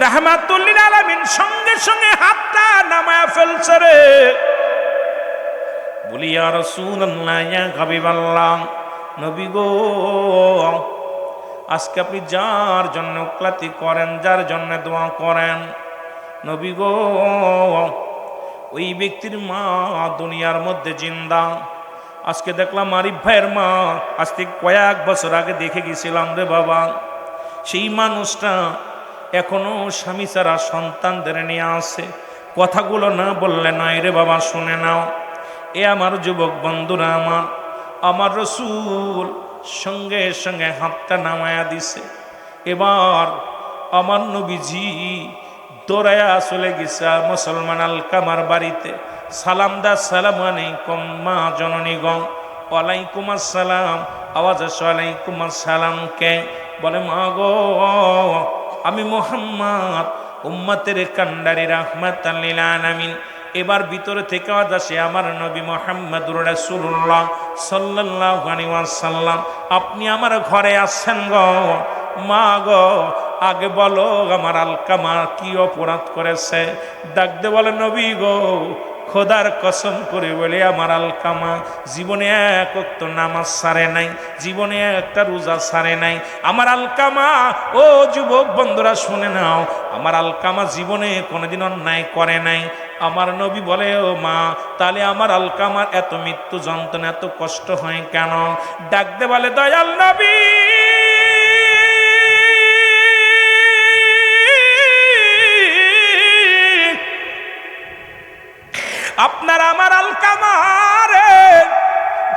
Speaker 1: রাহমাতুল লিল আলামিন সঙ্গে সঙ্গে হাতটা নামায়া ফেলছে রে। বলি ইয়া রাসূলুল্লাহ, ইয়া হাবিবাল্লাহ, নবী গো, আজকে আপনি যার জন্য উক্লাতি করেন, যার জন্য দোয়া করেন, নবী গো, ওই ব্যক্তির মা দুনিয়ার মধ্যে জিন্দা। আজকে দেখলাম আরিফ ভাইয়ের মা, আজ থেকে কয়েক বছর আগে দেখে গেছিলাম রে বাবা। সেই মানুষটা এখনো স্বামী ছাড়া সন্তানদের নিয়ে আসে। কথাগুলো না বললে নয় রে বাবা, শুনে নাও। এ আমার যুবক বন্ধুরা, আমার রসুল সঙ্গে সঙ্গে হাতটা নামায়া দিছে। এবার আমার নবীজি দৌড়ায়া চলে গেছে মুসলমান আলকামার বাড়িতে। সালাম দা, সালাম আলাইকুম মা জননী গো। ওয়ালাইকুম আসসালাম। আওয়াজ আসে ওয়ালাইকুম আসসালাম। কে? বলে মা গো, আমি মুহাম্মদ, উম্মতের কান্ডারি, রাহমাতাল লিল আলামিন। এবার ভিতরে থেকে আওয়াজ আসে আমার নবী মুহাম্মদুর রাসূলুল্লাহ সাল্লাল্লাহু আলাইহি ওয়াসাল্লাম, আপনি আমার ঘরে আসছেন গো। মা গো, আগে বলো আমার আলকামা কি অপরাধ করেছে? ডাকতে বলে নবী গো, খোদার কসম করে বলে আমার আলকামা জীবনে এক ওয়াক্ত নামাজ ছাড়ে নাই, জীবনে একটা রোজা ছাড়ে নাই। আমার আলকামা, ও যুবক বন্ধুরা শুনে নাও, আমার আলকামা জীবনে কোনোদিন অন্যায় করে নাই। আমার নবী বলে ও মা, তাহলে আমার আলকামার এত মৃত্যু যন্ত্রণা, এত কষ্ট হয় কেন? ডাকতে বলে দয়াল নবী, আপনার আমার আলকামারে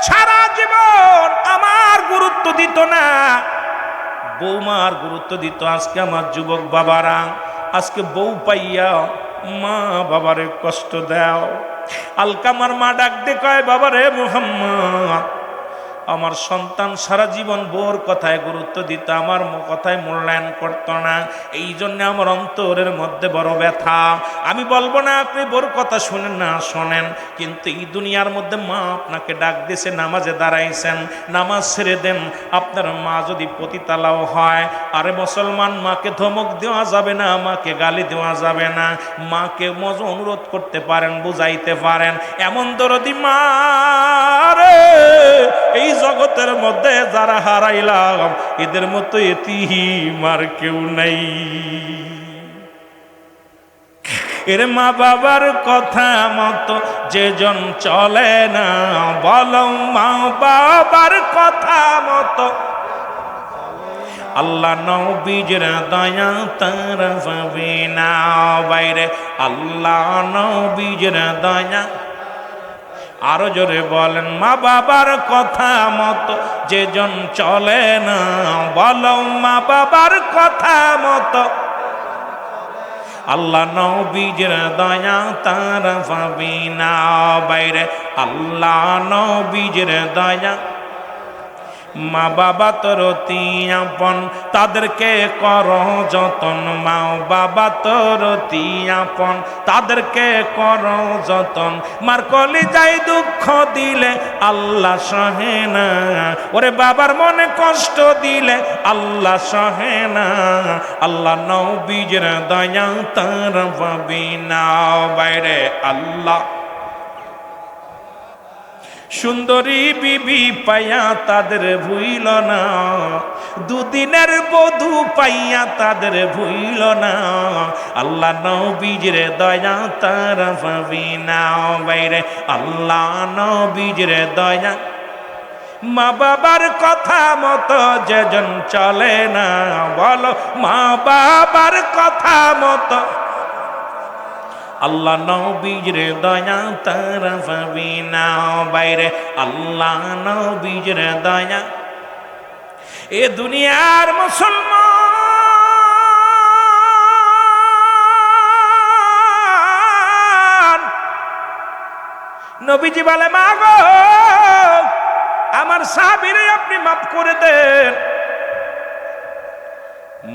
Speaker 1: সারা জীবন আমার গুরুত্ব দিত না, বৌমার গুরুত্ব দিত। আজকে আমার যুবক বাবারা, আজকে বউ পাইয়া মা বাবারে কষ্ট দাও। আলকামার মা ডাক দিয়ে কয়, বাবারে মুহাম্মদ, আমার সন্তান সারা জীবন বউর কথায় গুরুত্ব দিত, আমার কথায় মূল্যায়ন করতো না। এই জন্য আমার অন্তরের মধ্যে বড় ব্যথা। আমি বলবো না আপনি বউর কথা শুনেন না, শোনেন, কিন্তু এই দুনিয়ার মধ্যে মা আপনাকে ডাক দিয়েছে, নামাজে দাঁড়াইছেন, নামাজ ছেড়ে দেন। আপনার মা যদি পতিতালাও হয়, আরে মুসলমান, মাকে ধমক দেওয়া যাবে না, মাকে গালি দেওয়া যাবে না, মাকে অনুরোধ করতে পারেন, বুঝাইতে পারেন। এমন দরদি মা রে, এই জগতের মধ্যে যারা হারাইলাম এদের মতো এতিম আর কেউ নাই। এর মা বাবার কথা মতো যেজন চলে না, বলো মা বাবার কথা মতো আল্লাহ নবীর দয়া তার পাবে না। বাইরে আল্লাহ নবীর দয়া, আরো জোরে বলেন, মা বাবার কথা মতো যেজন চলে না, বলো মা বাবার কথা মতো আল্লাহ নবীর দয়া তার পাবে না। বাইরে আল্লাহ নবীর দয়া, মা বাবা তোর অতি আপন, তাদেরকে কর যতন, মা বাবা তোর অতি আপন, তাদেরকে কর যতন। মার কলিজায় দুঃখ দিলে আল্লাহ সহে না, ওরে বাবার মনে কষ্ট দিলে আল্লাহ সহে না। আল্লাহ নবীর দয়া তার পাবি না। বাইরে আল্লাহ সুন্দরী বিবি পাইয়া তাদের ভুইল না, দুদিনের বধূ পাইয়া তাদের ভুইল না। আল্লাহ নবীর দয়া তার পাবি না। বাইরে আল্লাহ নবীর দয়া, মা বাবার কথা মতো যেজন চলে না, বলো মা বাবার কথা মতো আল্লাহ নবীর দয়া তার পাবি না। বাইরে আল্লাহ নবীর দয়া। এ দুনিয়ার মুসলমান, নবীজি বলে, মা গো আমার সাহাবীরে আপনি মাফ করে দেন।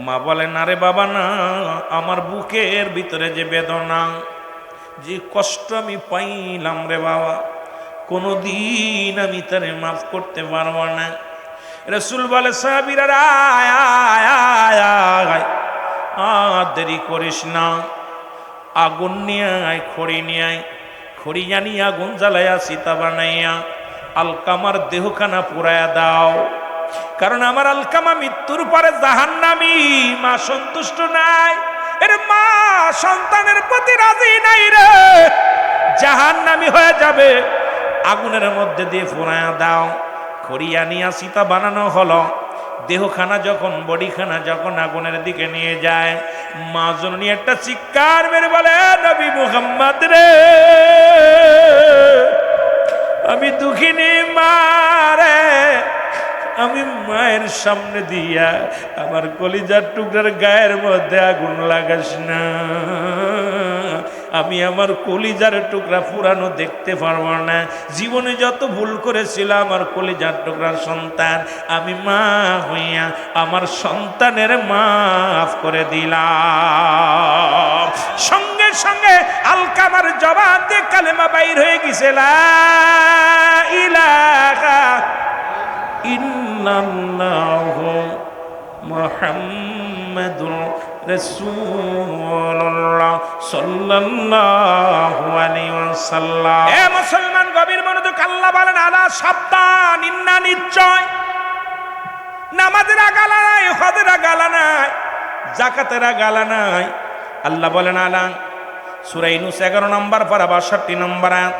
Speaker 1: মা বলেন, আরে বাবা না, আমার বুকের ভিতরে যে বেদনা, যে কষ্ট আমি পাইলাম রে বাবা, কোনদিন আমি তারে মাফ করতে পারবো না। রাসূল বলে, সাহাবীরা আয় আয় আয় আয়, আর দেরি করিস না, আগুন নিয়ে আয়, খড়ি নিয়ে আয়, খড়ি জানি আগুন জ্বালাইয়া সীতা বানাইয়া আলকামার দেহখানা পুরাইয়া দাও, কারণ আমার আলকামা মৃত্যুর পরে জাহান্নামী। মা সন্তুষ্ট নাই, এর মা সন্তানের প্রতি রাজি নাই রে, জাহান্নামী হয়ে যাবে, আগুনের মধ্যে দিয়ে পুরাইয়া দাও। খড়িয়া নিয়া সীতা বানানো হলো। দেহখানা যখন, বডিখানা যখন আগুনের দিকে নিয়ে যায়, মা জননী একটা চিৎকার মেরে বলে, নবী মুহাম্মদ রে, আমি দুঃখিনী মা রে, আমি মায়ের সামনে দিয়া আমার কলিজার টুকরার গায়ের মধ্যে আগুন লাগাস না, আমি আমার কলিজার টুকরা পুরানো দেখতে পারবো না। জীবনে যত ভুল করেছিল আমার কলিজার টুকরার সন্তান, আমি মা হইয়া আমার সন্তানের মাফ করে দিলাম। সঙ্গে সঙ্গে আলকামার জবান দিয়ে কালেমা বাইর হয়ে গেছে, লা ইলাহা ইল্লাল্লাহু মুহাম্মাদুর রাসূলুল্লাহ সাল্লাল্লাহু আলাইহি ওয়াসাল্লাম। এ মুসলমান, গভীর মনোযোগ। আল্লাহ বলেন, আলা সাবধান, ইন্না নিশ্চয়, নামাজের গালা নাই, হজের গালা নাই, যাকাতের গালা নাই। আল্লাহ বলেন, আলা সূরা ইউনূস 11 নম্বর পারা 62 নম্বর আয়াত।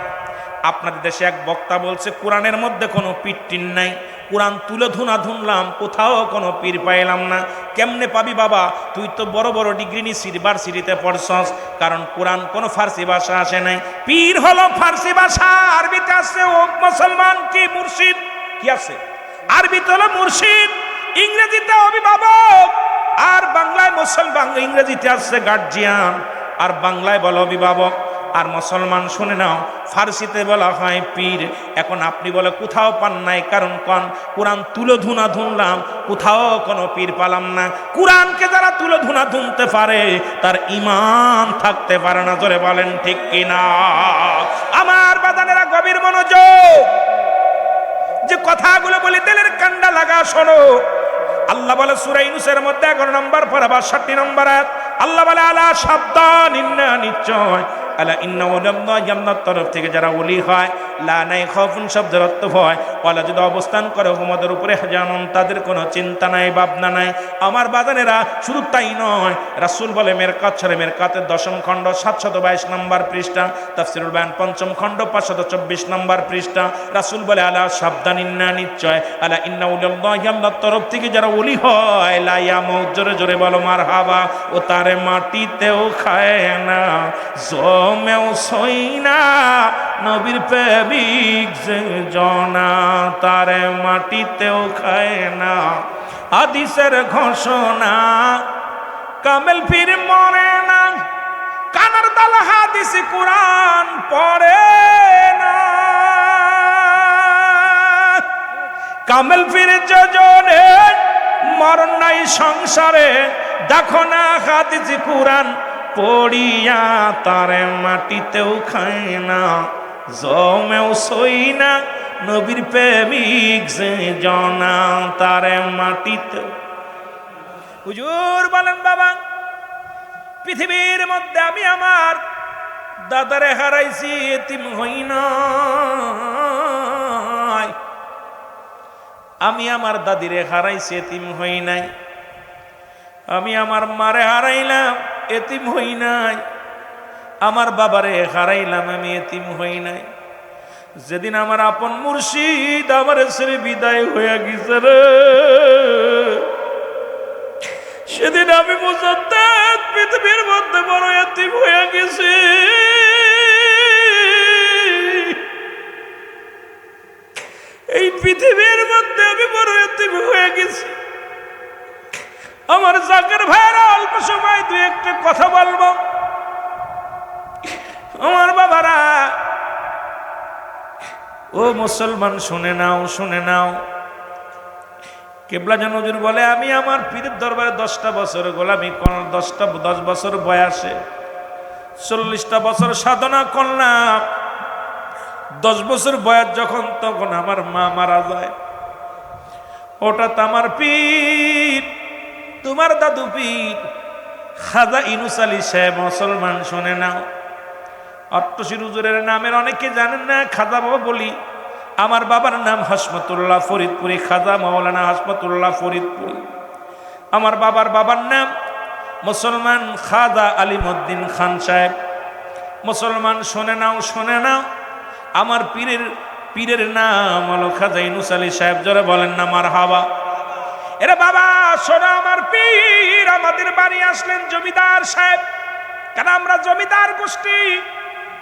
Speaker 1: আপনাদের দেশে এক বক্তা বলছে কোরআনের মধ্যে কোনো পীর নাই, কোরআন তুলে ধুনলাম, কোথাও কোনো পীর পাইলাম না। কেমনে পাবি বাবা, তুই তো বড় বড় ডিগ্রি নিয়ে ইউনিভার্সিটিতে পড়ছস, কারণ কোরআন কোনো ফার্সি ভাষা আসে নাই। পীর হলো ফার্সি ভাষা, আরবিতে আছে ও মুসলমান কি মুর্শিদ, কি আছে আরবিতে হলো মুর্শিদ, ইংরেজিতে অভিভাবক, আর বাংলায় মুসলমান, ইংরেজিতে আছে গার্জিয়ান, আর বাংলায় বলো অভিভাবক। আর মুসলমান শুনে নাও, ফার্সিতে বলা হয় পীর। এখন আপনি বলে কোথাও পান নাই, কারণ কোন কোরআন তুলো ধুনা ধুনলাম, কোথাও কোনো পীর পালাম না। কোরআনকে যারা তুলো ধুনা ধুনতে পারে তার ঈমান থাকতে পারে না, জোরে বলেন ঠিক কিনা? আমার বাজানেরা গভীর মনোযোগ, যে কথাগুলো বলি দিলের কান্ডা লাগা শোনো। আল্লাহ বলে সূরা ইউনূসের মধ্যে 11 নম্বর পারা 62 নম্বর আয়াত, আল্লাহ বলে আলা সাবধান, ইন্না নিশ্চয়, আলা ইন্না ওয়ালাল্লাহি আল্লাহর তরফ থেকে যারা ওলি হয়, লা নাই খাউফুন শব্দের অর্থ হয় ওয়ালা, যদি অবস্থান করে হুমদের উপরে জানুন, তাদের কোনো চিন্তা নাই ভাবনা নাই। আমার বাজানেরা শুধু তাই নয়, রাসূল বলে মেরকাত শরীফ, মেরকাতের 10ম খণ্ড 722 নম্বর পৃষ্ঠা, তাফসীরুল বায়ান 5ম খণ্ড 524 নম্বর পৃষ্ঠা, রাসূল বলে আলা সাবধান, ইন্না নিশ্চয়, আলা ইন্না ওয়ালাল্লাহি আল্লাহর তরফ থেকে যারা ওলি হয়, লা ইয়ামুত, জোরে জোরে বলো মারহাবা, ও তারে মাটিতেও খায় না, জমেও সই না, নবীর প্রেমিক যে জনা, তারে মাটিতেও খায় না। হাদিসের ঘোষণা, কামেল পীর মরে না, কানার দাল হাদিস কুরআন পড়ে না। কামেল পীর যোজনে মরণ নাই সংসারে, দেখো না হাদিস কুরআন পড়িয়া, তারে মাটিতেও খায় না, জমেও সই না, নবীর প্রেমিক যে জনা, তারে মাটিতে। হুজুর বলেন বাবা, পৃথিবীর মধ্যে আমি আমার দাদারে হারাইছি, এতিম হই নাই। আমি আমার দাদিরে হারাইছি, এতিম হই নাই। আমি আমার মারে হারাইলাম, এতিম হই নাই। আমার বাবারে হারাইলাম, আমি এতিম হই নাই। যেদিন আমার আপন মুর্শিদ আমার ছেড়ে বিদায় হয়ে গেছে রে, সেদিন আমি মুজাদ্দেদ পৃথিবীর মধ্যে বড় এতিম হয়ে গেছি। এই পৃথিবীর মধ্যে আমি বড় এতিম হয়ে গেছি। আমার জাকের ভাইরা অল্প সময় দুই একটা কথা বলবো। আমার বাবারা, ও মুসলমান শুনে নাও, শুনে নাও। কেবলা জান হুজুর বলে, আমি আমার পীরের দরবারে 10টা বছর গোলামি করলাম, 10 বছর বয়সে 40টা বছর সাধনা করলাম। 10 বছর বয়স যখন, তখন আমার মা মারা যায়। হঠাৎ আমার পীর, তোমার দাদু পীর খাজা ইউনূস আলী সাহেব, মুসলমান শুনে নাও, অট্টশির হুজুরের নামের অনেকে জানেন না, খাজা বাবা বলি। আমার বাবার নাম হাশমাতুল্লাহ ফরিদপুরি, খাজা মাওলানা হাশমাতুল্লাহ ফরিদপুরি। আমার বাবার নাম মুসলমান খাজা আলিমউদ্দিন খান সাহেব। মুসলমান শুনে নাও, শুনে নাও। আমার পীরের নাম হলো খাজা ইউনূস আলী সাহেব, জোরে বলেন না মারহাবা। এরে বাবা শোনো, আমার পীর আমাদের বাড়ি আসলেন জমিদার সাহেব, কেন আমরা জমিদার গোষ্ঠী।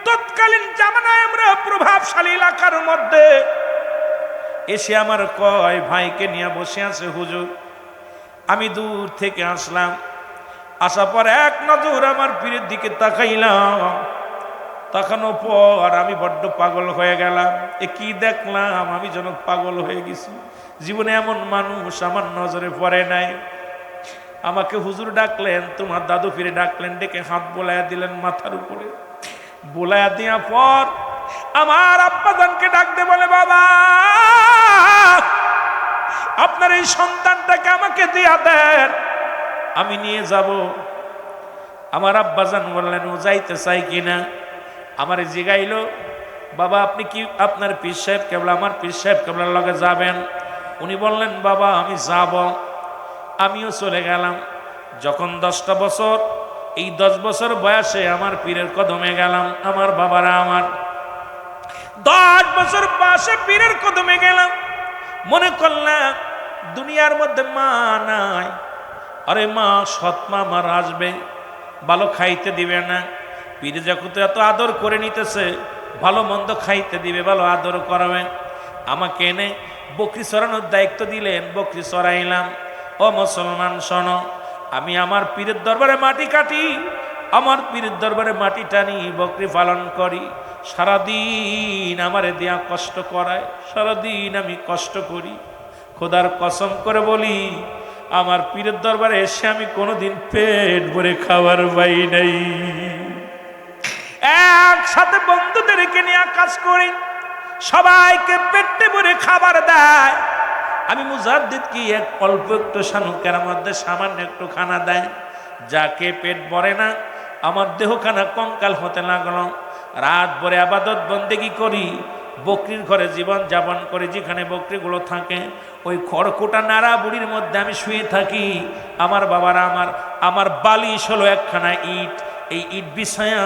Speaker 1: তৎকালীন জামানায় আমরা প্রভাবশালী এলাকার মধ্যে। এসে আমার কয় ভাইকে নিয়ে বসে আছে হুজুর। আমি দূর থেকে আসলাম, আসার পর এক নজর আমার পীরের দিকে তাকাইলাম। তাকানোর পর আমি বড্ড পাগল হয়ে গেলাম। এ কি দেখলাম, আমি যেন পাগল হয়ে গেছি। জীবনে এমন মানুষ আমার নজরে পড়ে নাই। আমাকে হুজুর ডাকলেন, তোমার দাদু পীরে ডাকলেন, ডেকে হাত বোলায়া দিলেন মাথার উপরে। বোলায়া দেওয়া পর আমার আব্বাজানকে ডাক দে, বলে বাবা আপনার এই সন্তানটাকে আমাকে দিয়া দেন, আমি নিয়ে যাব। আমার আব্বাজান বললেন ও যাইতে চাই কিনা। আমার জিগাইলো, বাবা আপনি কি আপনার পীর সাহেব কেবলা, আমার পীর সাহেব কেবলার লগে যাবেন? উনি বললেন বাবা আমি যাব। আমিও চলে গেলাম। যখন 10টা বছর, এই 10 বছর বয়সে আমার পীরের কদমে গেলাম। আমার বাবারা, আমার 10 বছর বয়সে পীরের কদমে গেলাম। মনে করলাম দুনিয়ার মধ্যে মা নাই। আরে মা, সৎ মা আমার আসবে, ভালো খাইতে দিবে না। পীরে যখন এত আদর করে নিতেছে, ভালো মন্দ খাইতে দিবে, ভালো আদর করাবে। আমাকে এনে বকরি চড়ানোর দায়িত্ব দিলেন, বকরি চড়াইলাম। ও মুসলমান শোনো, আমি আমার পীরের দরবারে মাটি কাটি, আমার পীরের দরবারে মাটি টানি, বকরি পালন করি, সারাদিন আমারে দেয়া কষ্ট করায়, সারাদিন আমি কষ্ট করি। খোদার কসম করে বলি, আমার পীরের দরবারে এসে আমি কোনোদিন পেট ভরে খাবার পাই নাই। একসাথে বন্ধুদেরকে নিয়ে কাজ করি, সবাইকে পেটে ভরে খাবার দেয়। আমি মুজাদ্দিদ কি এক অল্প একটু শানুকের মধ্যে সামান্য একটু খানা দেয়, যাকে পেট ভরে না আমার দেহখানা কঙ্কাল হতে লাগলো। রাত ভরে আবাদত বন্দেগি করি, বকরির ঘরে জীবন যাপন করি, যেখানে বকরিগুলো থাকে ওই খড়কুটা নাড়া বুড়ির মধ্যে আমি শুয়ে থাকি। আমার বাবারা আমার বালিশ হলো একখানা ইট, এই ইট বিছায়া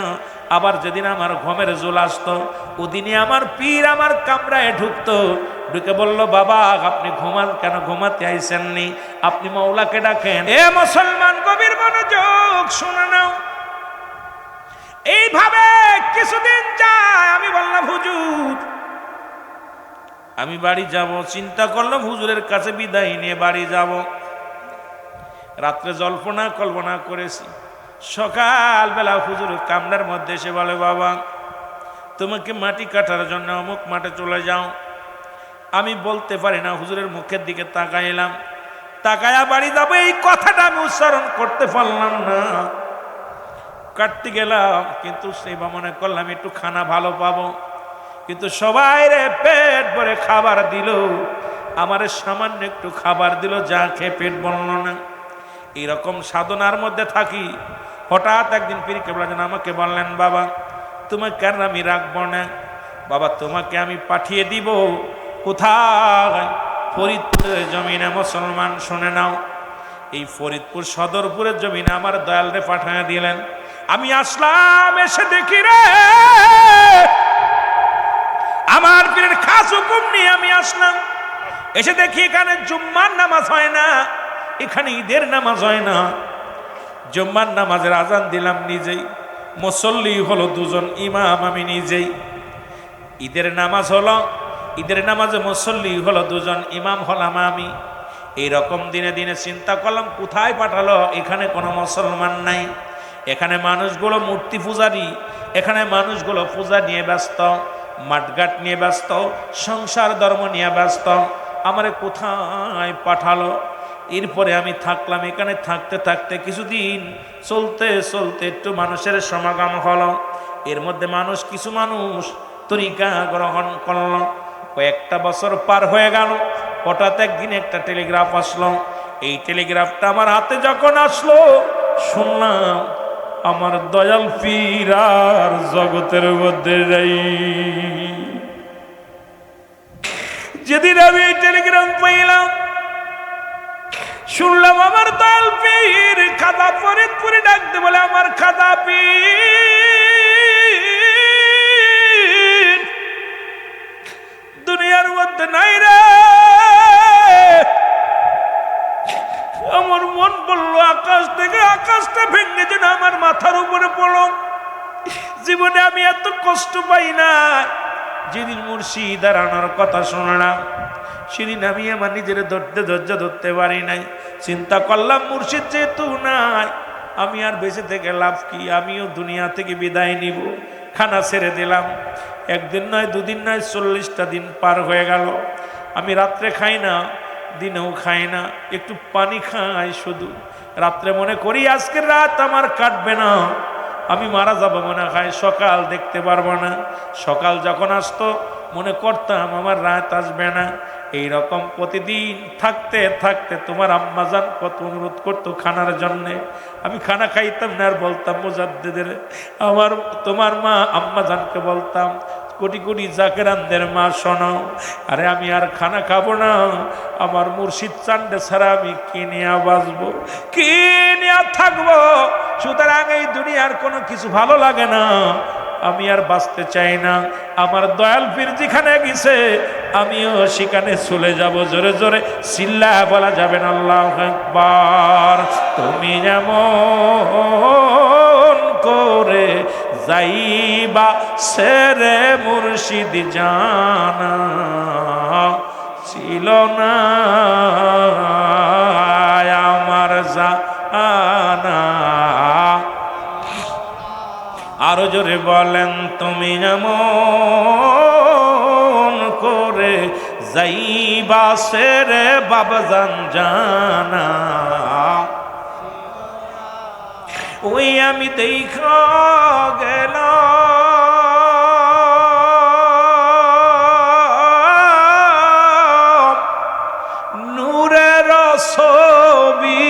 Speaker 1: আবার যেদিন আমার ঘুমের জোল আসতো, ওদিনে আমার পীর আমার কামরায় ঢুকতো, ঢুকে বলল, বাবা আপনি ঘুমান কেন? ঘুমাতে আইসেননি, আপনি মাওলাকে ডাকেন। এ মুসলমান, গভীর মনোযোগ শুনে নাও। এইভাবে কিছুদিন যায়, আমি বললাম হুজুর আমি বাড়ি যাব। চিন্তা করলাম হুজুরের কাছে বিদায় নিয়ে বাড়ি যাব। রাত্রে জল্পনা কল্পনা করেছি, সকালবেলা হুজুর কামরার মধ্যে এসে বলে, বাবা তোমাকে মাটি কাটার জন্য অমুক মাঠে চলে যাও। আমি বলতে পারি না, হুজুরের মুখের দিকে তাকাইলাম, তাকায়া বাড়ি যাবো এই কথাটা আমি উচ্চারণ করতে পারলাম না। কাটতে গেলাম, কিন্তু সেই মনে করলাম একটু খানা ভালো পাবো, কিন্তু সবাই রে পেট ভরে খাবার দিল, আমারে সামান্য একটু খাবার দিল, যা খেয়ে পেট ভরল না। এইরকম সাধনার মধ্যে থাকি। হঠাৎ একদিন পীর কেবলা যেন আমাকে বললেন, বাবা তোমাকে কেন আমি রাখবো না, বাবা তোমাকে আমি পাঠিয়ে দিব। কোথায়? ফরিদপুরের জমিনে। মুসলমান শুনে নাও, এই ফরিদপুর সদরপুরের জমিনে আমার দয়াল রে পাঠিয়ে দিলেন। আমি আসলাম, এসে দেখি রে আমার পীরের খাস হুকুম নিয়ে আমি আসলাম। এসে দেখি এখানে জুম্মার নামাজ হয় না, এখানে ঈদের নামাজ হয় না। জুম্মার নামাজের আজান দিলাম নিজেই, মুসল্লি হলো দুজন, ইমাম আমি নিজেই। ঈদের নামাজ হলো, ঈদের নামাজে মুসল্লি হলো দুজন, ইমাম হলাম আমি। এইরকম দিনে দিনে চিন্তা করলাম, কোথায় পাঠালো? এখানে কোনো মুসলমান নাই, এখানে মানুষগুলো মূর্তি পূজারি, এখানে মানুষগুলো পূজা নিয়ে ব্যস্ত, মাঠঘাট নিয়ে ব্যস্ত, সংসার ধর্ম নিয়ে ব্যস্ত। আমারে কোথায় পাঠালো? এরপরে আমি থাকলাম এখানে। থাকতে থাকতে কিছুদিন চলতে চলতে একটু মানুষের সমাগম হলো। এর মধ্যে কিছু মানুষ তরিকা গ্রহণ করলো। কয়েকটা বছর পার হয়ে গেল, হঠাৎ একদিন একটা টেলিগ্রাফ আসলো। এই টেলিগ্রাফটা আমার হাতে যখন আসলো, শুনলাম আমার দয়াল পীর আর জগতের মধ্যে নাই। যেদিন আমি এই টেলিগ্রাম পাইলাম, শুনলাম আমার দয়াল পীর খাজা ফরিদপুরে ডাকতে বলে, আমার খাজা পীর দুনিয়ার মধ্যে নাই রে। আমার মন বলল, আকাশ থেকে আকাশটা ভেঙে যেন আমার মাথার উপরে পড়ল। জীবনে আমি এত কষ্ট পাই না। যেদিন মুর্শিদ দাঁড়ানোর কথা শুনলাম, সেদিন আমি আমার নিজের ধৈর্য ধরতে পারি নাই। চিন্তা করলাম, মুর্শিদ যেহেতু নাই, আমি আর বেঁচে থেকে লাভ কি? আমিও দুনিয়া থেকে বিদায় নিব। খানা ছেড়ে দিলাম। একদিন নয়, দুদিন নয়, 40টা দিন পার হয়ে গেল। আমি রাত্রে খাই না, দিনেও খাই না, একটু পানি খাই শুধু। রাত্রে মনে করি আজকের রাত আমার কাটবে না, আমি মারা যাবো মনে হয়, সকাল দেখতে পারবো না। সকাল যখন আসতো মনে করতাম আমার রাত আসবে না। এইরকম প্রতিদিন থাকতে থাকতে তোমার আম্মাজান কত অনুরোধ করতো খানার জন্যে, আমি খানা খাইতাম না। আর বলতাম মুজাদ্দিদের, তোমার মা আম্মাজানকে বলতাম, কোটি কোটি জাকেরানদের মা শোনো, আরে আমি আর খানা খাবো না, আমার মুর্শিদ চান্ডে ছাড়া আমি কি নিয়ে বাঁচবো, কি নিয়ে থাকবো? সুতরাং এই দুনিয়ার কোনো কিছু ভালো লাগে না, আমি আর বাঁচতে চাই না। আমার দয়াল পীর যেখানে গেছে আমিও সেখানে চলে যাব। জোরে জোরে চিল্লা বলা যাবে না আল্লাহু আকবার। তুমি যেমন করে যাইবা সেরে মুর্শিদ জানা ছিল না আমার জানা। আরো জোরে বলেন তুমি এমন করে যাইবা সেরে বাবাজান জানা, ওই আমি দেখা গেলাম নূরের ছবি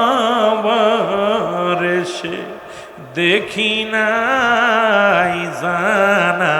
Speaker 1: আমার সে দেখি নাই জানা।